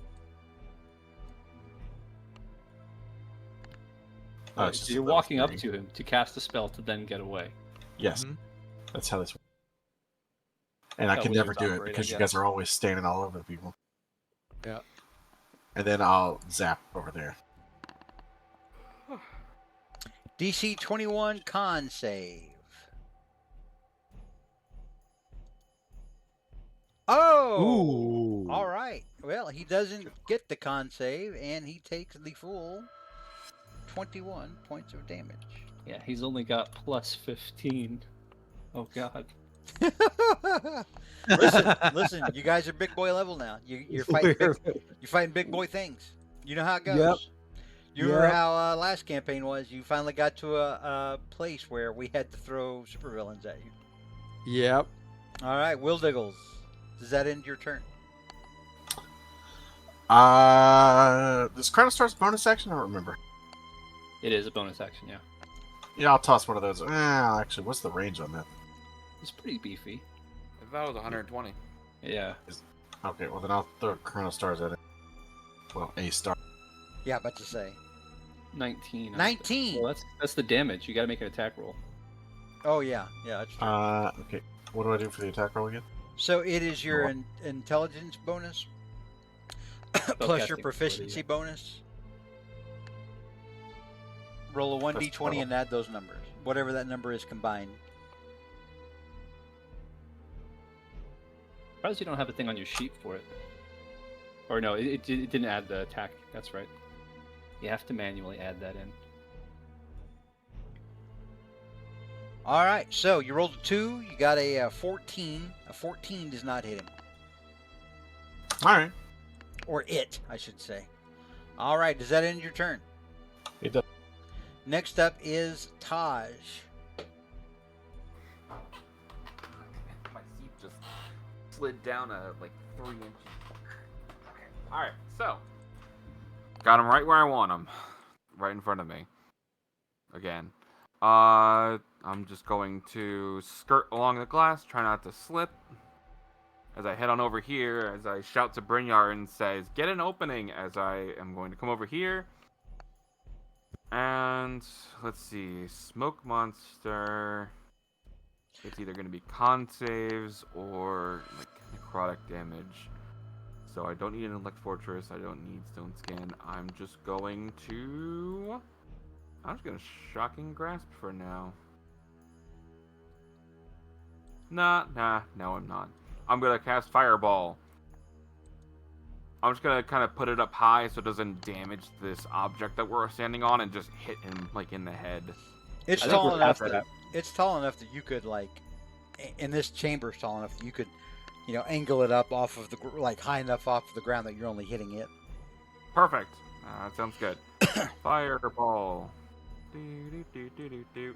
Oh, it's So just you're a level walking up 3. to him to cast a spell to then get away. Yes, Mhm. that's how this works. And I How can never wizards do it operate, I because you guess. guys are always standing all over the people. Yeah. And then I'll zap over there. DC 21 con save. Oh! Ooh. All right. Well, he doesn't get the con save, and he takes the full 21 points of damage. Yeah, he's only got plus 15. Oh god. Listen. You guys are big boy level now. You're fighting big boy things. You know how it goes. Yep. You remember Yep. how last campaign was? You finally got to a place where we had to throw supervillains at you. Yep. All right, Will Diggles. Does that end your turn? Does Chrono Star's bonus action? I don't remember. It is a bonus action, yeah. Yeah, I'll toss one of those. Actually, what's the range on that? It's pretty beefy. I thought it was 120. Yeah. Okay, well then I'll throw Chrono Stars at it. Well, a star. Yeah, about to say. 19. 19. Well, that's the damage. You got to make an attack roll. Oh yeah, that's true. Okay. What do I do for the attack roll again? So it is your intelligence bonus plus your Spellcasting proficiency ability, bonus. Roll a 1d20 total. and add those numbers. Whatever that number is combined. Surprised you don't have a thing on your sheet for it. Or no, it didn't add the attack. That's right. You have to manually add that in. All right, so you rolled a 2. You got a 14. A 14 does not hit him. All right. Or it, I should say. All right, does that end your turn? It does. Next up is Taj. My seat just slid down like 3 inches. All right, so got him right where I want him, right in front of me. Again, I'm just going to skirt along the glass, try not to slip. As I head on over here, as I shout to Brynjar and says, "Get an opening!" As I am going to come over here. And let's see, Smoke Monster. It's either going to be con saves or like necrotic damage. So I don't need an Elect Fortress. I don't need Stone Skin. I'm just going to Shocking Grasp for now. No, I'm not. I'm gonna cast Fireball. I'm just gonna kind of put it up high so it doesn't damage this object that we're standing on and just hit him like in the head. It's I think tall we're enough past that it's tall enough that you could like, in this chamber, it's tall enough that you could, angle it up off of the high enough off of the ground that you're only hitting it. Perfect. That sounds good. Fireball. Do.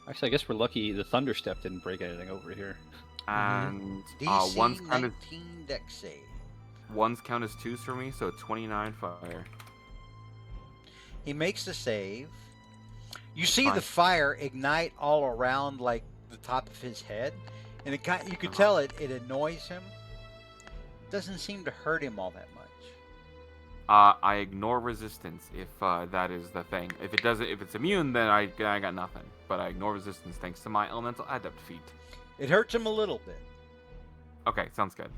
Actually, I guess we're lucky the Thunder Step didn't break anything over here. And DC one's 19 dex save. count as 2s for me, so 29 fire. He makes the save. You see Fine. the fire ignite all around like the top of his head, and you could tell it annoys him. Doesn't seem to hurt him all that much. I ignore resistance if that is the thing. If it's immune, then I got nothing. But I ignore resistance thanks to my elemental adept feat. It hurts him a little bit. Okay, sounds good.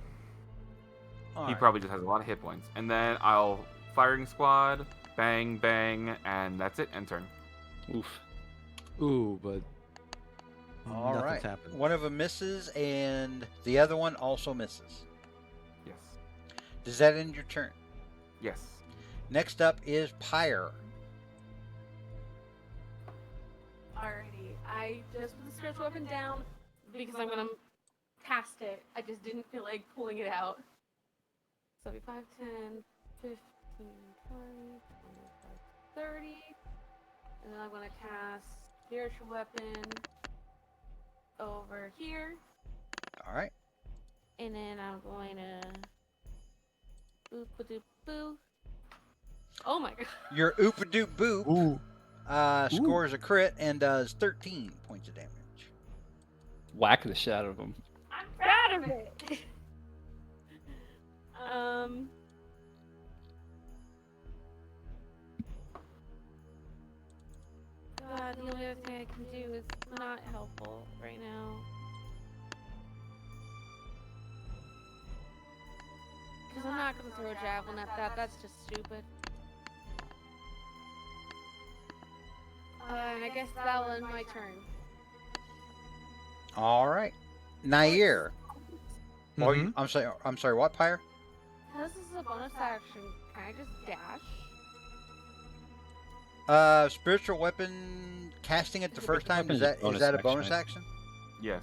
All He right. probably just has a lot of hit points. And then I'll firing squad, bang, bang, and that's it. End turn. Oof. Ooh, but All Nothing's right. happened. One of them misses, and the other one also misses. Yes. Does that end your turn? Yes. Next up is Pyre. Alrighty, I just put the spiritual weapon down because I'm gonna cast it. I just didn't feel like pulling it out. So it'll be 5, 10, 15, 20, 25, 30. And then I'm gonna cast spiritual weapon over here. All right. And then I'm going to boop-a-doop-boo. Oh my god. Your Oopadoop Boop Ooh. scores a crit and does 13 points of damage. Whack the shit out of him. I'm proud of it. God, the only other thing I can do is not helpful right now. Because I'm not going to throw a javelin at that. That's just stupid. And I guess that'll end my turn. All right. Nair. Or Mhm. I'm sorry, what, Pyre? This is a bonus action. Can I just dash? Spiritual weapon casting it the first time, weapon is is a that bonus a action, bonus I action? Yes.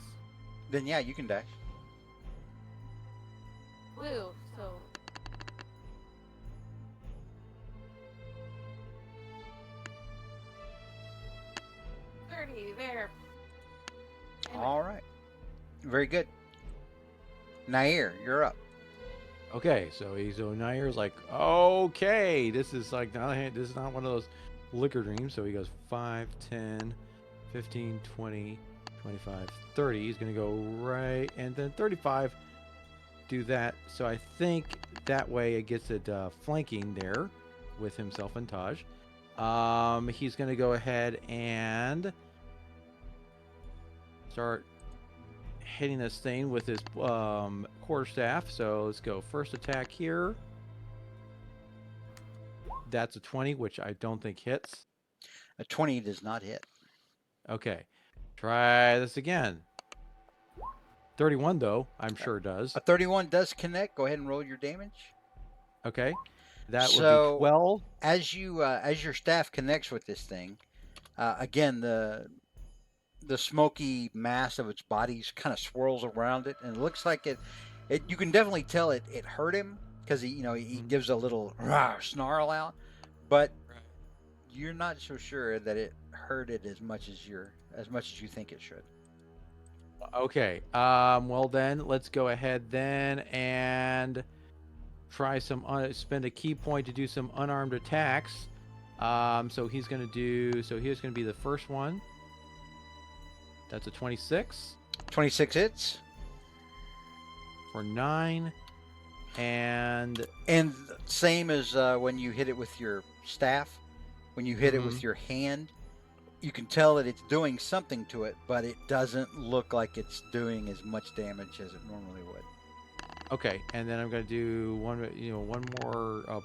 Then yeah, you can dash. Woo, so... there. Anyway. All right. Very good. Nair, you're up. Okay, so Nair's like, okay, this is like this is not one of those liquor dreams. So he goes 5, 10, 15, 20, 25, 30. He's gonna go right, and then 35. Do that. So I think that way it gets it flanking there with himself and Taj. He's gonna go ahead and start hitting this thing with his quarterstaff. So let's go first attack here. That's a 20, which I don't think hits. A 20 does not hit. Okay, try this again. 31 though, I'm sure does. A 31 does connect. Go ahead and roll your damage. Okay, that So, would be 12. As your staff connects with this thing, again the smoky mass of its body kind of swirls around it, and it looks like it you can definitely tell it hurt him, because he gives a little snarl out, but you're not so sure that it hurt it as much as you think it should. Okay, well then let's go ahead then and try some spend a key point to do some unarmed attacks. So he's gonna here's gonna be the first one. That's a 26. 26 hits. For 9. And same as when you hit it with your staff, when you hit it with your hand, you can tell that it's doing something to it, but it doesn't look like it's doing as much damage as it normally would. Okay, and then I'm gonna do one more,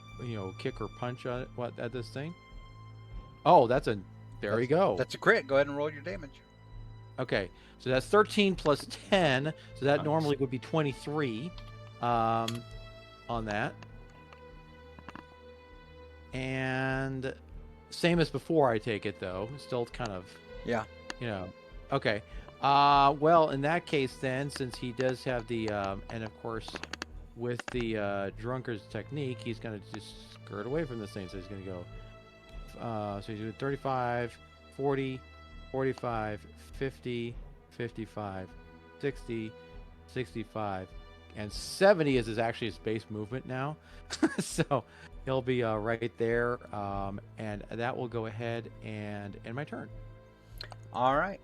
kick or punch at this thing. Oh, there we go. That's a crit. Go ahead and roll your damage. Okay, so that's 13 plus 10, so that Nice. normally would be 23, on that. And same as before, I take it though. Still kind of. Yeah. Okay. Well, in that case, then, since he does have the, and of course, with the drunkard's technique, he's gonna just skirt away from this thing. So he's gonna go. So he's doing 35, 40, 45, 50, 55, 60, 65, and 70 is actually his base movement now. So he'll be right there, and that will go ahead and end my turn. All right.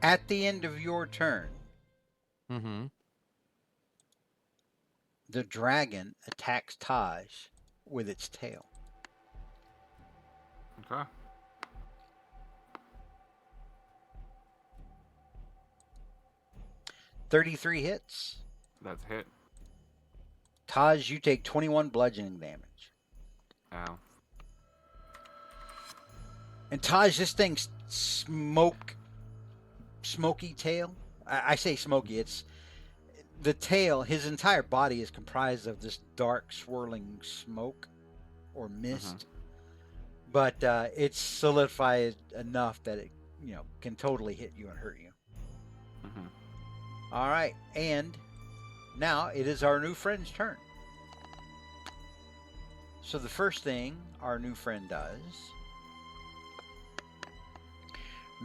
At the end of your turn, the dragon attacks Taj with its tail. Okay. $33 hits. That's hit. Taj, you take 21 bludgeoning damage. Ow. And Taj, this thing's smoke smoky tail. I say smoky. It's the tail. His entire body is comprised of this dark, swirling smoke or mist, but it's solidified enough that it, can totally hit you and hurt you. All right, and now it is our new friend's turn. So the first thing our new friend does,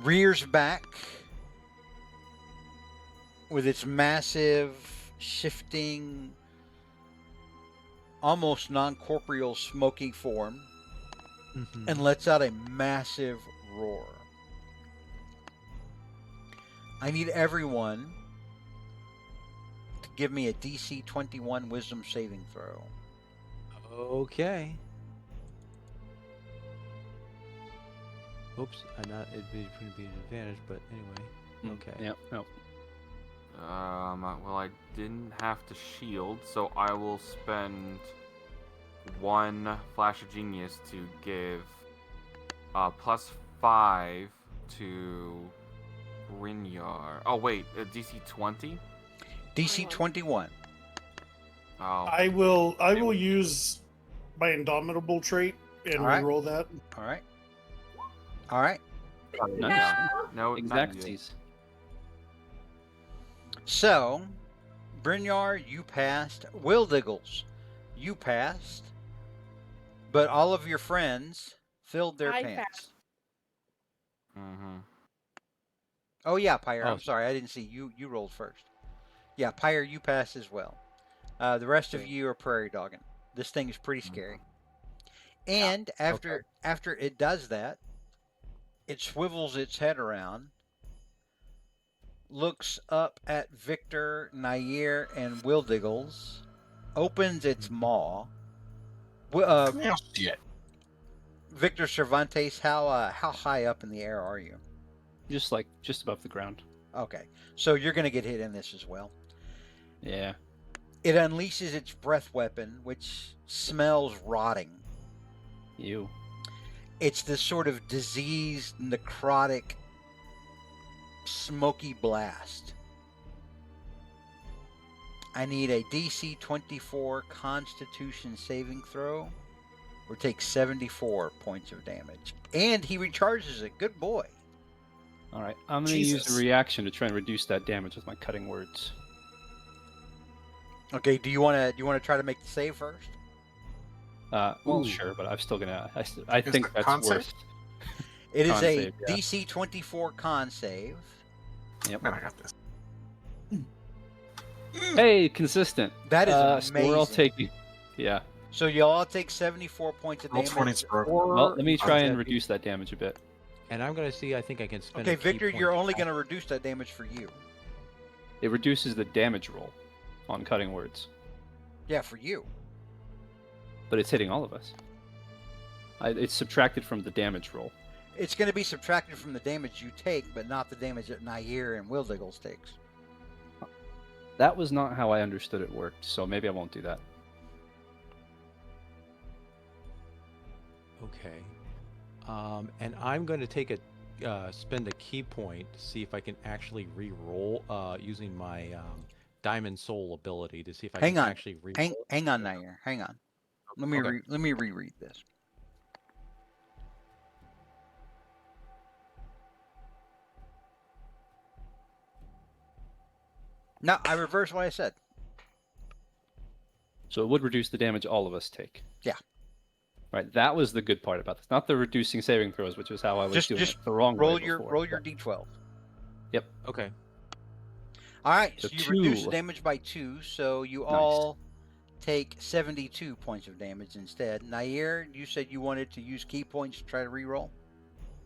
rears back with its massive, shifting, almost non-corporeal, smoky form, and lets out a massive roar. I need everyone to give me a DC 21 Wisdom saving throw. Okay. Oops, it'd be an advantage, but anyway. Okay. Yep. Nope. Well, I didn't have to shield, so I will spend 1 Flash of Genius to give +5 to Rinyar. Oh wait, DC 20? DC 21. Oh. I will use my Indomitable trait and reroll that. All right. All right. Nice. No, Exactsies. So, Brynjar, you passed. Wildiggles, you passed. But all of your friends filled their I pants. passed. Oh yeah, Pyre. Oh. I'm sorry, I didn't see you. You rolled first. Yeah, Pyre, you passed as well. The rest of you are prairie dogging. This thing is pretty scary. And after it does that, it swivels its head around, looks up at Victor, Nair, and Wildiggles, opens its maw. Shit. Victor Cervantes, how high up in the air are you? Just above the ground. Okay, so you're going to get hit in this as well. Yeah. It unleashes its breath weapon, which smells rotting. You. It's this sort of diseased, necrotic, smoky blast. I need a DC 24 Constitution saving throw, or take 74 points of damage. And he recharges it. Good boy. All right. I'm going to use a reaction to try and reduce that damage with my cutting words. Okay. Do you want to try to make the save first? Well, sure, but I'm still gonna. I think that's worth. It is Con a save, yeah. DC 24 con save. Yep. Man, I got this. Hey, consistent. That is So amazing. we're all taking. Yeah. So you all take 74 points of Roll damage. 20's broken. Well, let me try and reduce that damage a bit. And I'm going to see, I think I can spend Okay, a key Victor, you're point. only going to reduce that damage for you. It reduces the damage roll on cutting words, Yeah, for you. but it's hitting all of us. It's subtracted from the damage roll. It's going to be subtracted from the damage you take, but not the damage that Nair and Wildiggles takes. That was not how I understood it worked, so maybe I won't do that. Okay. And I'm going to take spend a key point to see if I can actually re-roll using my Diamond Soul ability to see if I Hang can on. actually re-roll. Hang on, Nair. Hang on. Let me Okay. let me reread this. No, I reversed what I said. So it would reduce the damage all of us take. Yeah. Right. That was the good part about this, not the reducing saving throws, which was how I was doing Just it the wrong roll way your before. roll your d12. Yep. Okay. All right, So so you reduce the 2. damage by 2, so you Nice. all take 72 points of damage instead. Nair, you said you wanted to use key points to try to reroll.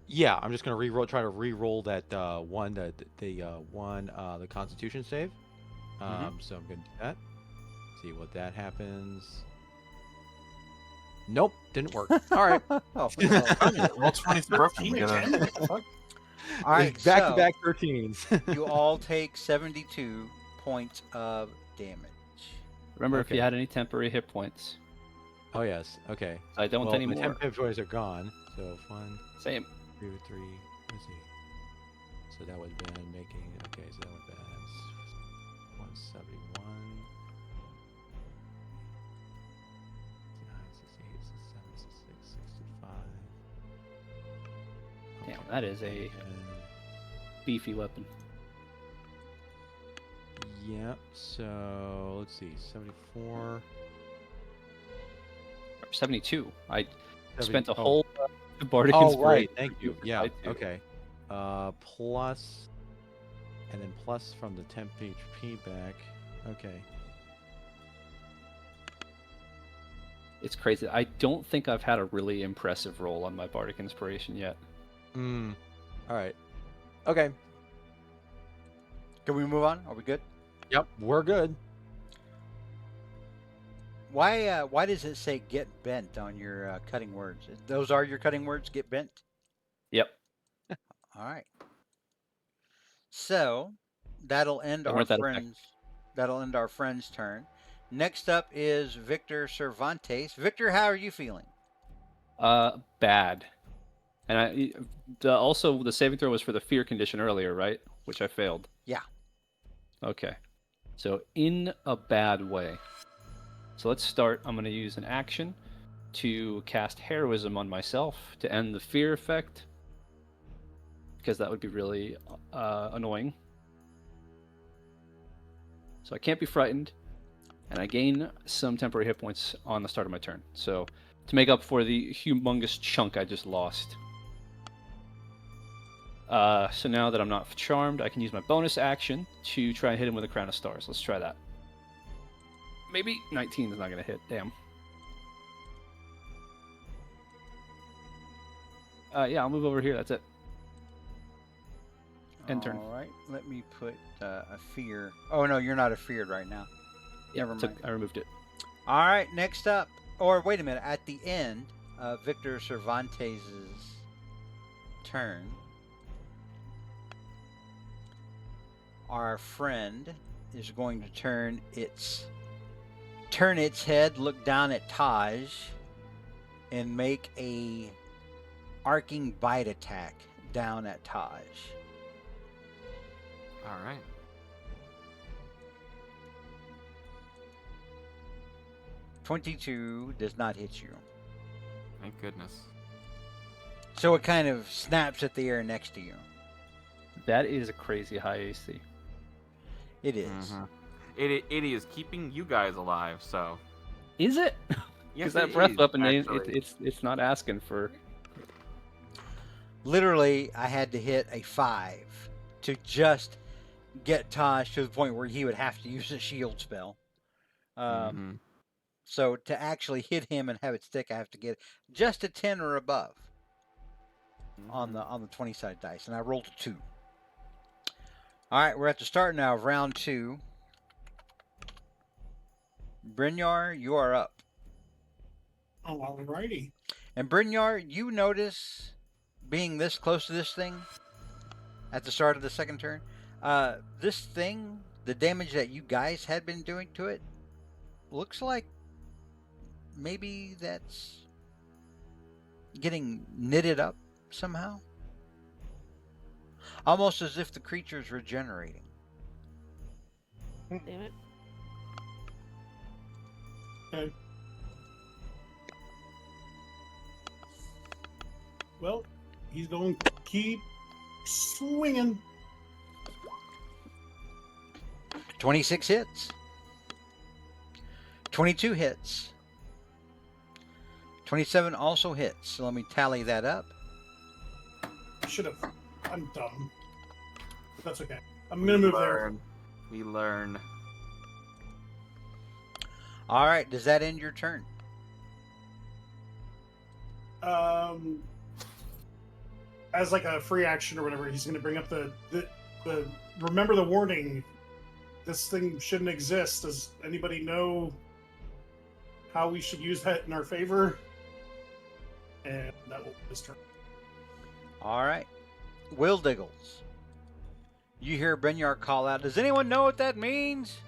Yeah, I'm just going to try to re-roll that the Constitution save. So I'm going to do that. See what that happens. Nope, didn't work. All right. Oh, Roll 20's broken. We gotta... all right, back so to back 13s. you all take 72 points of damage. Remember, if Okay. you had any temporary hit points, Oh yes. Okay. I don't well, anymore. The temp toys are gone. So 1, Same. 2, 3. Let's see. So that would have been making, okay, so that would have been 171. 69, 68, 67, 65. Damn, that is a beefy weapon. Yep, so let's see, 74. 72. I 70 spent a oh. whole bardic Oh, inspiration. right, thank you. for Yeah, side two. okay. Plus, and then plus from the temp HP back. Okay. It's crazy. I don't think I've had a really impressive roll on my bardic inspiration yet. All right. Okay. Can we move on? Are we good? Yep, we're good. Why does it say "get bent" on your cutting words? Those are your cutting words. Get bent. Yep. All right. So that'll end They our weren't that friends. That'll end our friend's turn. Next up is Victor Cervantes. Victor, how are you feeling? Bad. And also the saving throw was for the fear condition earlier, right? Which I failed. Yeah. Okay. So in a bad way. So let's start. I'm going to use an action to cast Heroism on myself to end the fear effect, because that would be really annoying. So I can't be frightened, and I gain some temporary hit points on the start of my turn. So to make up for the humongous chunk I just lost. So now that I'm not charmed, I can use my bonus action to try and hit him with a Crown of Stars. Let's try that. Maybe 19 is not going to hit. Damn. Yeah, I'll move over here. That's it. End turn. All right. Let me put a fear. Oh no, you're not afeared right now. Yeah, Never mind. I removed it. All right. Next up, or wait a minute. At the end of Victor Cervantes' turn, our friend is going to turn its head, look down at Taj, and make a arcing bite attack down at Taj. All right. $22 does not hit you. Thank goodness. So it kind of snaps at the air next to you. That is a crazy high AC. It is. Mhm. It is keeping you guys alive. So Is it? yes, Because that it breath is, weapon, actually. it's not asking for. Literally, I had to hit a 5 to just get Taj to the point where he would have to use a shield spell. Mhm. So to actually hit him and have it stick, I have to get just a 10 or above on the 20-sided dice, and I rolled a 2. All right, we're at the start now of round 2. Brynjar, you are up. Alrighty. And Brynjar, you notice being this close to this thing at the start of the second turn, this thing, the damage that you guys had been doing to it, looks like maybe that's getting knitted up somehow. Almost as if the creature's regenerating. Damn it. Okay. Well, he's going to keep swinging. 26 hits. 22 hits. 27 also hits. So let me tally that up. Should have. I'm dumb. But that's okay. I'm gonna move there. We learn. All right. Does that end your turn? As like a free action or whatever, he's gonna bring up the remember the warning. This thing shouldn't exist. Does anybody know how we should use that in our favor? And that will be his turn. All right. Will Diggles. You hear Brynjar call out, "Does anyone know what that means?"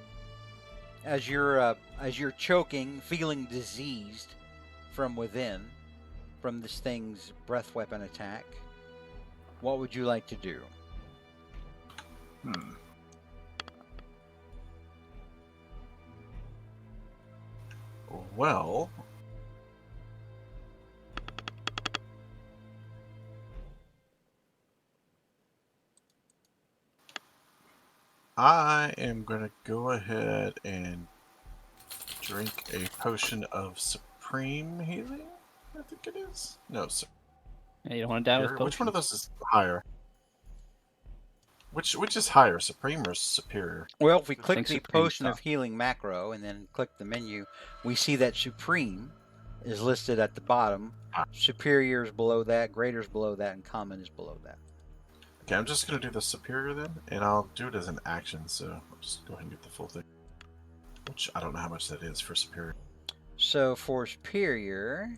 As you're choking, feeling diseased from within, from this thing's breath weapon attack. What would you like to do? Well, I am going to go ahead and drink a potion of supreme healing. I think it is. No, Yeah, you don't want to die with superior. potions. Which one of those is higher? Which is higher, supreme or superior? Well, if we I click think the Supreme's potion of top. healing macro and then click the menu, we see that supreme is listed at the bottom. Superior is below that, greater is below that, and common is below that. Okay, I'm just going to do the superior then, and I'll do it as an action, so I'll just go ahead and get the full thing. Which, I don't know how much that is for superior. So for superior,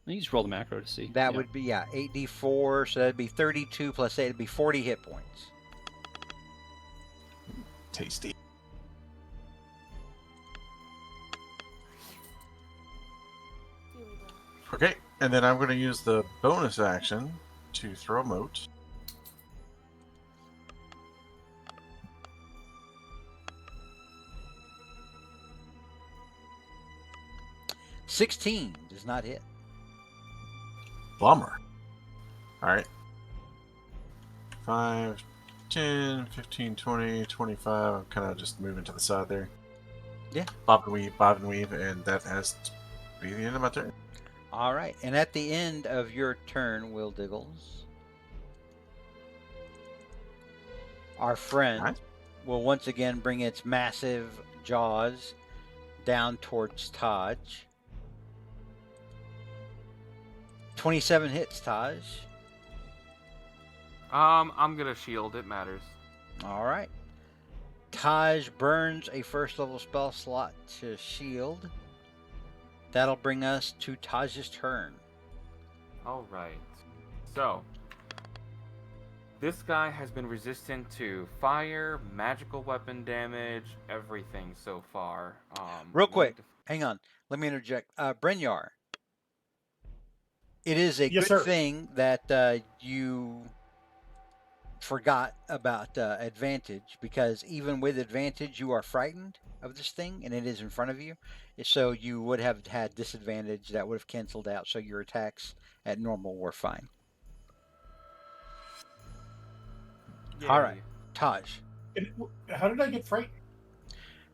You just roll the macro to see. that would be, 8d4, so that'd be 32 plus 8, it'd be 40 hit points. Tasty. Okay, and then I'm going to use the bonus action to throw a mote. $16 does not hit. Bummer. Alright. 5, 10, 15, 20, 25. I'm kind of just moving to the side there. Yeah. Bob and weave, and that has to be the end of my turn. All right, and at the end of your turn, Will Diggles, our friend Nice. will once again bring its massive jaws down towards Taj. 27 hits, Taj. I'm gonna shield. It matters. All right. Taj burns a first level spell slot to shield. That'll bring us to Taj's turn. All right. So this guy has been resistant to fire, magical weapon damage, everything so far. Real quick, hang on. Let me interject. Brynjar, it is a Yes, good sir. thing that you forgot about advantage, because even with advantage, you are frightened of this thing, and it is in front of you. So you would have had disadvantage that would have canceled out. So your attacks at normal were fine. All right, Taj. How did I get frightened?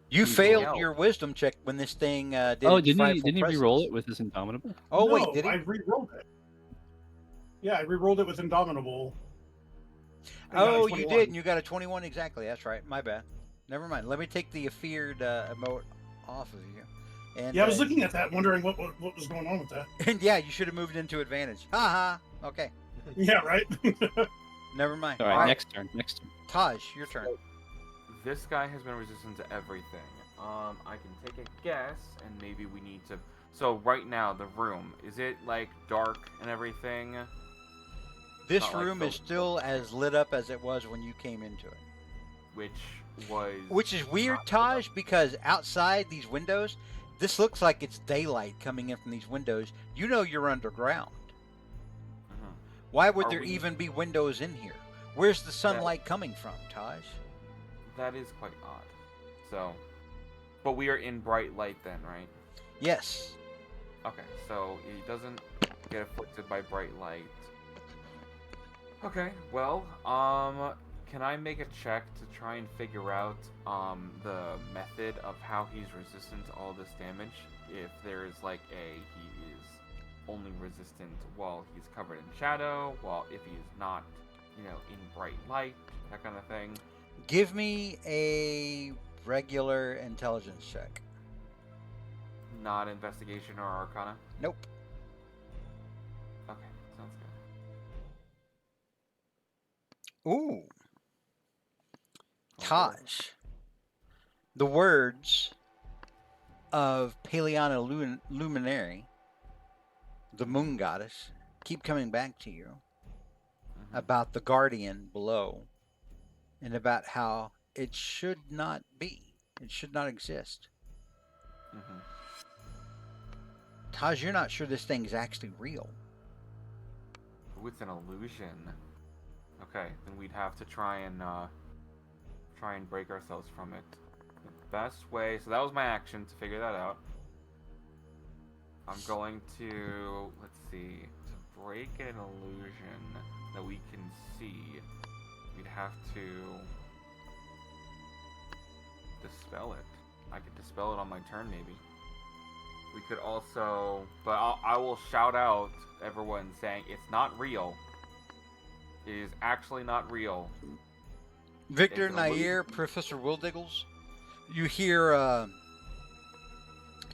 You He failed yelled. your wisdom check when this thing did Oh, its didn't frightful he re-roll presence. it with his Indomitable? Oh, No, wait, did he? I re-rolled it. Yeah, I re-rolled it with Indomitable. and got a Oh, you 21. did, and you got a 21 exactly. That's right. My bad. Never mind. Let me take the feared emote off of you. And, Yeah, I was looking at that, wondering what was going on with that. And yeah, you should have moved into advantage. Ha ha. Okay. Yeah, right. Never mind. All right, next turn. Taj, your turn. This guy has been resistant to everything. I can take a guess, and maybe we need to. So right now, the room, is it like dark and everything? This Not like room the- is still as lit up as it was when you came into it. Which is weird, not Taj, because outside these windows, this looks like it's daylight coming in from these windows. You know you're underground. Mhm. Why would Are there we- even be windows in here? Where's the sunlight coming from, Taj? That is quite odd. So, but we are in bright light then, right? Yes. Okay, so he doesn't get afflicted by bright light. Okay, well, can I make a check to try and figure out the method of how he's resistant to all this damage? If there is like he is only resistant while he's covered in shadow, while if he's not, in bright light, that kind of thing. Give me a regular intelligence check. Not investigation or arcana? Nope. Okay, sounds good. Ooh. Oh, Taj. The words of Paleana Luminary, the moon goddess, keep coming back to you about the guardian below and about how it should not be. It should not exist. Mm-hmm. Taj, you're not sure this thing's actually real. Ooh, it's an illusion. Okay, then we'd have to try and break ourselves from it. The best way. So that was my action to figure that out. I'm going to, let's see, to break an illusion that we can see, we'd have to dispel it. I could dispel it on my turn, maybe. We could also, but I will shout out everyone saying it's not real. It is actually not real. Victor, It's an Nair, illusion. Professor Wildiggles, you hear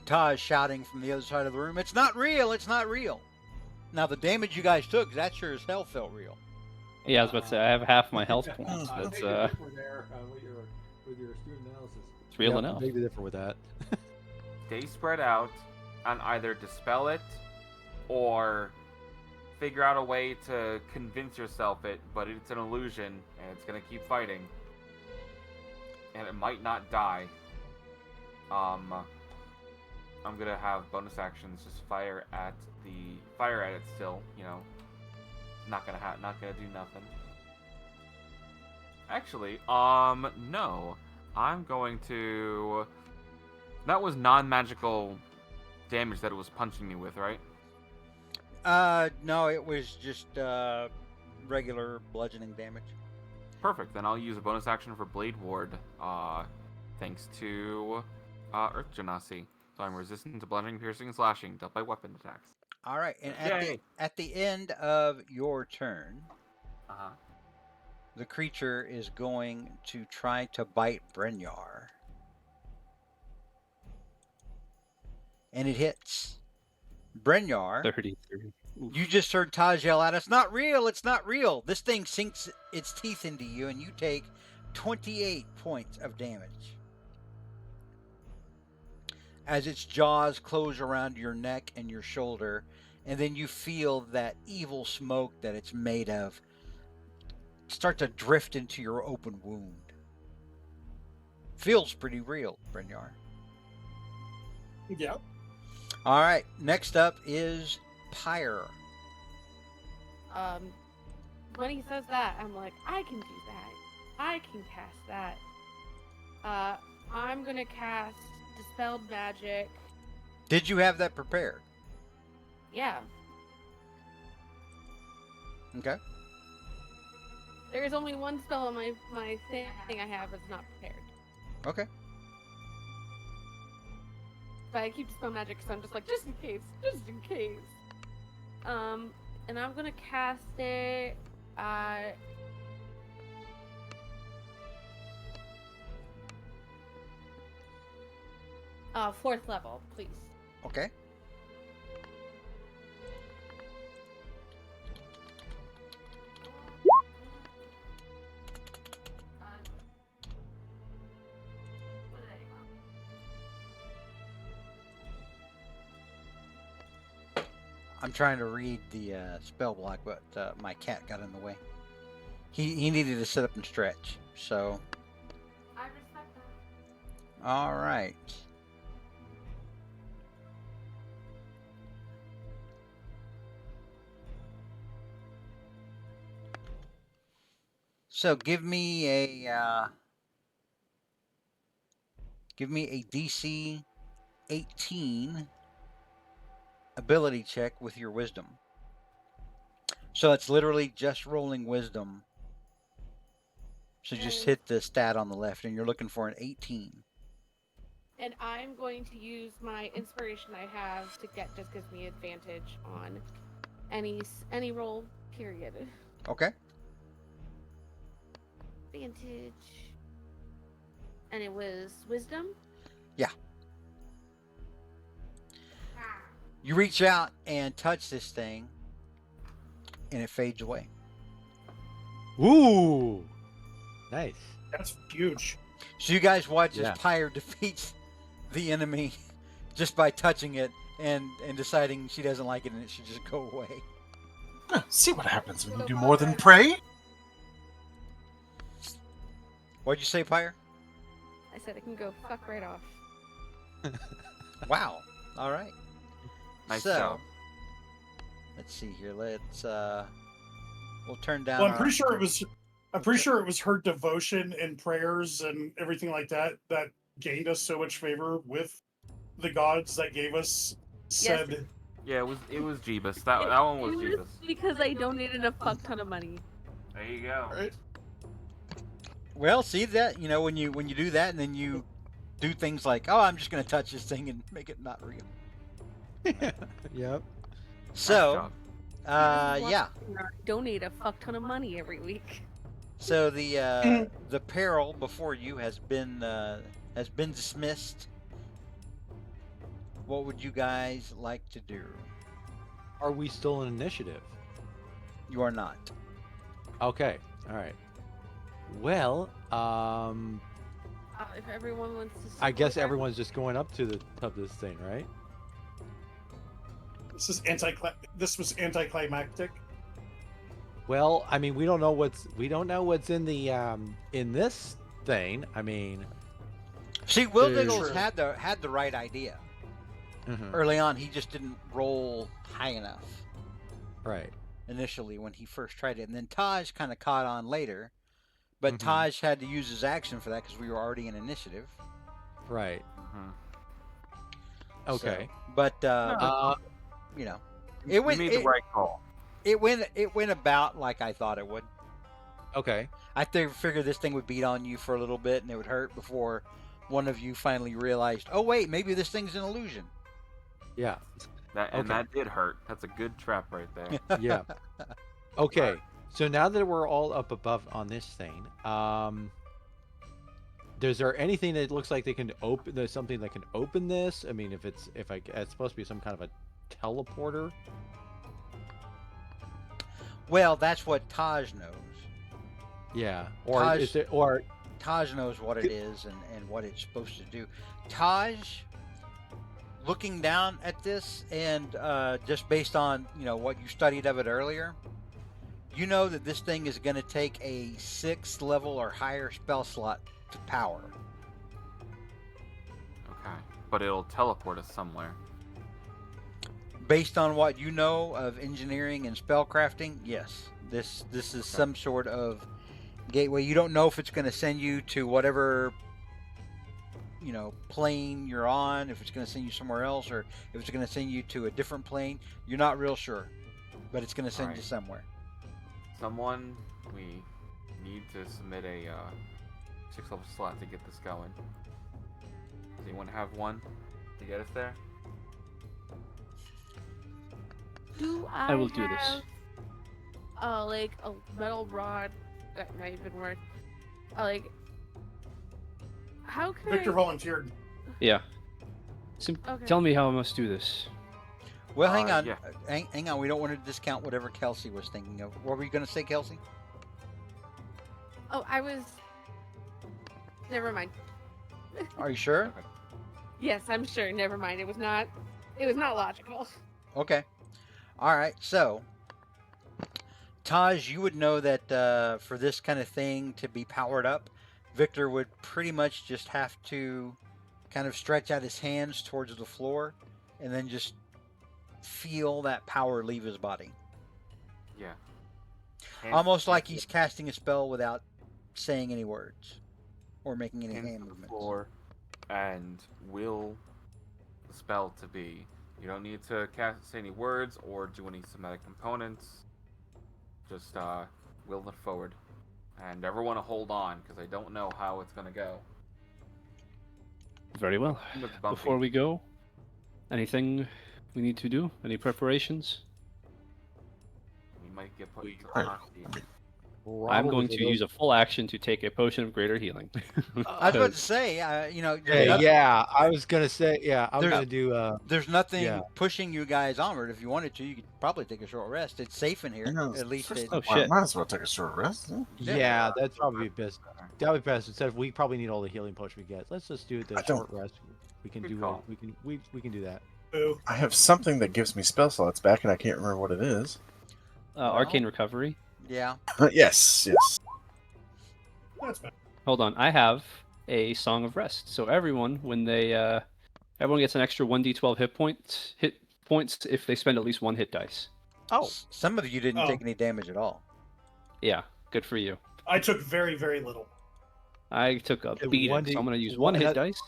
Taj shouting from the other side of the room, "It's not real! It's not real!" Now, the damage you guys took, that sure as hell felt real. Yeah, I was about to say, I have half my health points. I That's beg to differ there with your student analysis. It's real Yeah, enough. I beg to differ with that. Stay spread out and either dispel it or figure out a way to convince yourself but it's an illusion and it's gonna keep fighting. And it might not die. I'm gonna have bonus actions just fire at it still, you know. Not gonna do nothing. Actually, no. I'm going to. That was non-magical damage that it was punching me with, right? No, it was just regular bludgeoning damage. Perfect. Then I'll use a bonus action for Blade Ward. Thanks to Earth Genasi. So I'm resistant to bludgeoning, piercing, and slashing dealt by weapon attacks. All right, and Yay. at the end of your turn, Uh-huh. the creature is going to try to bite Brynjar. And it hits. Brynjar, 33. you just heard Taj yell out, "It's not real! It's not real!" This thing sinks its teeth into you, and you take 28 points of damage. As its jaws close around your neck and your shoulder, and then you feel that evil smoke that it's made of start to drift into your open wound. Feels pretty real, Brynjar. Yeah. All right, next up is Pyre. When he says that, I'm like, I can do that. I can cast that. I'm gonna cast Dispelled Magic. Did you have that prepared? Yeah. Okay. There is only one spell on my thing I have that's not prepared. Okay. But I keep Dispel Magic because I'm just like, just in case. And I'm gonna cast it fourth level, please. Okay. I'm trying to read the spell block, but my cat got in the way. He needed to sit up and stretch, so. I respect that. All right. So give me a DC 18 ability check with your wisdom. So it's literally just rolling wisdom. So just hit the stat on the left, and you're looking for an 18. And I'm going to use my inspiration I have to just gives me advantage on any roll, period. Okay. Advantage. And it was wisdom? Yeah. You reach out and touch this thing, and it fades away. Ooh, nice. That's huge. So you guys watch Yeah. as Pyre defeats the enemy just by touching it and deciding she doesn't like it and it should just go away. See what happens when you do more than pray? What'd you say, Pyre? I said it can go fuck right off. Wow. All right. Nice so, job. let's see here. We'll We'll turn down. Well, I'm pretty sure it was. I'm pretty sure it was her devotion and prayers and everything like that that gained us so much favor with the gods that gave us said. Yes. Yeah, it was Jeebus. That one was Jeebus. Because I donated a fuck ton of money. There you go. Right? Well, see that when you do that and then you do things like, oh, I'm just going to touch this thing and make it not real. Yep. So, I donate a fuck ton of money every week. So the peril before you has been dismissed. What would you guys like to do? Are we still in initiative? You are not. Okay. All right. Well, If everyone wants to. I guess everyone's just going up to the top of this thing, right? This was anticlimactic. Well, I mean, we don't know what's in the in this thing. I mean, see, Will Diggles had the right idea. Mm-hmm. Early on, he just didn't roll high enough. Right. Initially, when he first tried it, and then Taj kind of caught on later, but Taj had to use his action for that because we were already in initiative. Right. Mm-hmm. Okay. So, but it went. You made the right call. It went about like I thought it would. Okay. I figured this thing would beat on you for a little bit and it would hurt before one of you finally realized, oh wait, maybe this thing's an illusion. Yeah. That did hurt. That's a good trap right there. Yeah. Okay. So now that we're all up above on this thing, is there anything that looks like they can open? There's something that can open this. I mean, it's supposed to be some kind of a teleporter. Well, that's what Taj knows. Yeah. Taj knows what it is and what it's supposed to do. Taj, looking down at this and just based on what you studied of it earlier, you know that this thing is going to take a 6th level or higher spell slot to power. Okay, but it'll teleport us somewhere. Based on what you know of engineering and spellcrafting, yes. This is some sort of gateway. You don't know if it's going to send you to whatever plane you're on, if it's going to send you somewhere else, or if it's going to send you to a different plane. You're not real sure, but it's going to send you somewhere. We need to submit a 6th level slot to get this going. Does anyone have one to get us there? I will do this. Like a metal rod that might even work. How can Victor volunteered. Yeah. Okay. Tell me how I must do this. Well, hang on. Yeah. Hang on. We don't want to discount whatever Kelsey was thinking of. What were you going to say, Kelsey? Oh, I was. Never mind. Are you sure? Yes, I'm sure. Never mind. It was not logical. Okay. All right. So, Taj, you would know that for this kind of thing to be powered up, Victor would pretty much just have to kind of stretch out his hands towards the floor and then just feel that power leave his body. Yeah. Almost like he's casting a spell without saying any words or making any hand hand to the movements. floor and will the spell to be. You don't need to say any words or do any somatic components. Just will it forward. And everyone to hold on, because I don't know how it's going to go. Very well. It's bumpy. Before we go, anything we need to do? Any preparations? We might get put into Right. hot seat. I'm going to use a full action to take a potion of greater healing. I was about to say, Yeah, I was gonna say, I was There's- gonna do. there's nothing Yeah. pushing you guys onward. If you wanted to, you could probably take a short rest. It's safe in here. I know, At least first it, Oh, of all, shit. might as well take a short rest. Huh? Yeah, that's probably best. That would be best. Instead of we probably need all the healing potions we get. Let's just do the I don't- short rest. We can Good do call. it. We can do that. Boo. I have something that gives me spell slots back, and I can't remember what it is. Arcane recovery. yeah. Yes. That's bad. Hold on, I have a Song of Rest. So everyone, when they everyone gets an extra 1d12 hit points if they spend at least one hit dice. Oh, Some of you didn't Oh. take any damage at all. Yeah, good for you. I took very, very little. I took a Okay, beating, 1d so I'm going to use one- one hit that- dice.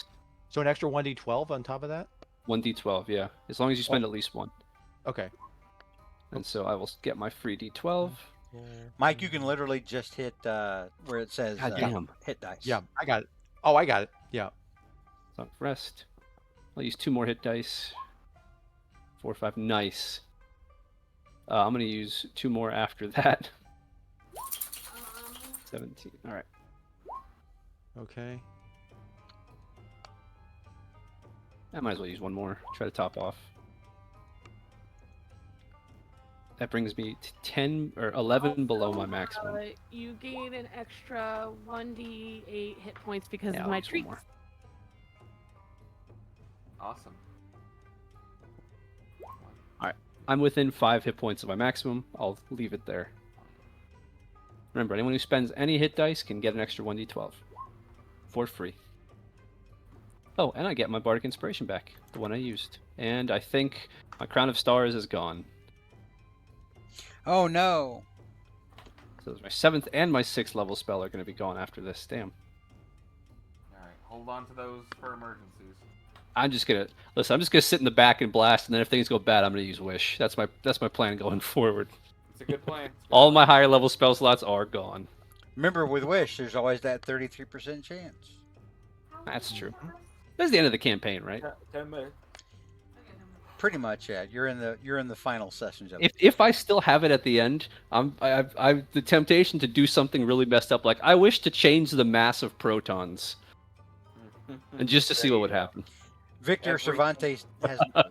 So an extra 1d12 on top of that? 1d12, yeah. As long as you spend at least one. Okay. And so I will get my free d12. Mike, you can literally just hit where it says God damn. hit dice. Yeah, I got it. Oh, I got it. Yeah. Song of Rest. I'll use 2 more hit dice. 4, 5. Nice. I'm going to use 2 more after that. 17. All right. Okay. I might as well use 1 more. Try to top off. That brings me to 10 or 11 below my maximum. You gain an extra 1d8 hit points because Yeah, of I'll my use 1 treats. more. Awesome. I'm within 5 hit points of my maximum. I'll leave it there. Remember, anyone who spends any hit dice can get an extra 1d12 for free. Oh, and I get my Bardic Inspiration back, the one I used. And I think my Crown of Stars is gone. Oh no. So my 7th and my 6th level spell are going to be gone after this. Damn. Alright, hold on to those for emergencies. I'm just gonna sit in the back and blast, and then if things go bad, I'm gonna use Wish. That's my plan going forward. It's a good plan. All my higher level spell slots are gone. Remember, with Wish, there's always that 33% chance. That's true. That's the end of the campaign, right? 10 minutes. Pretty much, yeah. You're in the final sessions of it. If I still have it at the end, I've the temptation to do something really messed up. Like I wish to change the mass of protons, and just to see what would happen. Victor Cervantes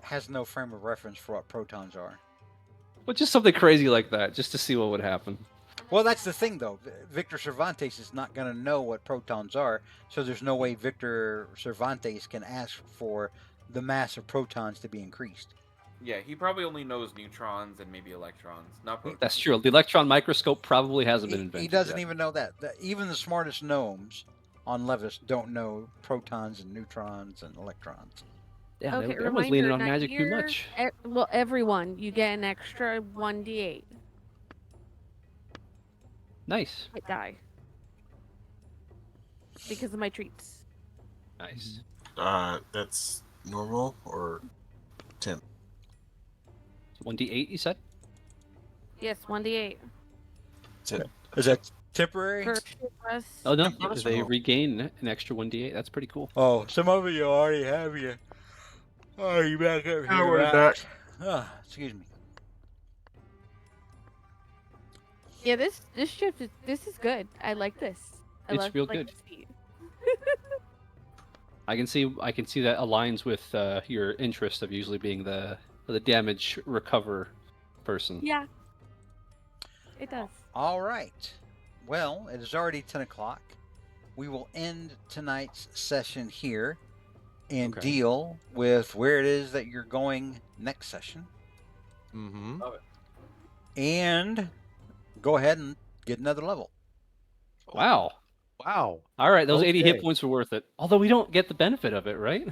has no frame of reference for what protons are. But just something crazy like that, just to see what would happen. Well, that's the thing, though. Victor Cervantes is not going to know what protons are, so there's no way Victor Cervantes can ask for the mass of protons to be increased. Yeah, he probably only knows neutrons and maybe electrons. Not protons. That's true. The electron microscope probably hasn't been invented. He doesn't yet. even know that. Even the smartest gnomes on Levis don't know protons and neutrons and electrons. Yeah, Okay, everyone's reminder, leaning on not magic too here. much. Well, everyone, you get an extra 1d8 Nice. hit die because of my treats. Nice. That's normal or 10? 1d8, you said? Yes, 1d8. Is that temporary? For us. Oh no, That's they cool. regain an extra 1d8. That's pretty cool. Oh, some of you already have you. Oh, you back up here, we're Max? back. Oh, excuse me. Yeah, this shift is good. I like this. It's real like good. the speed. I can see that aligns with your interest of usually being the damage recover person. Yeah, it does. All right. Well, it is already 10 o'clock. We will end tonight's session here and Okay. deal with where it is that you're going next session. Mm-hmm. And go ahead and get another level. Wow. Wow. All right, those 80 hit Okay. points were worth it. Although we don't get the benefit of it, right?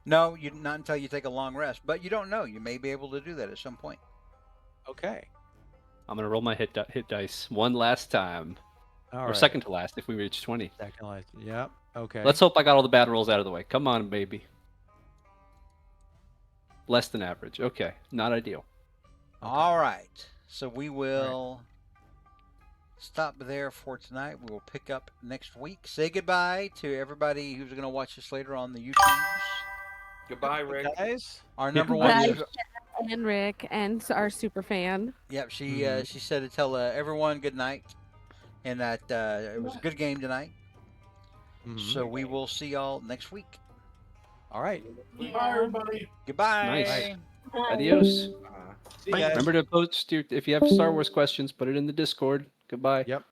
No, not until you take a long rest. But you don't know. You may be able to do that at some point. Okay. I'm gonna roll my hit dice one last time, All or right. second to last if we reach 20. Second last. Yep. Okay. Let's hope I got all the bad rolls out of the way. Come on, baby. Less than average. Okay, not ideal. Okay. All right. So we will stop there for tonight. We will pick up next week. Say goodbye to everybody who's going to watch this later on the YouTubes. Goodbye, Rick. Guys. Our number Bye. one. And Rick and our super fan. Yep. She said to tell everyone good night, and that it was a good game tonight. Mhm. So we will see y'all next week. All right. Bye, everybody. Goodbye. Nice. Adios. See you guys. Remember to post if you have Star Wars questions, put it in the Discord. Goodbye. Yep.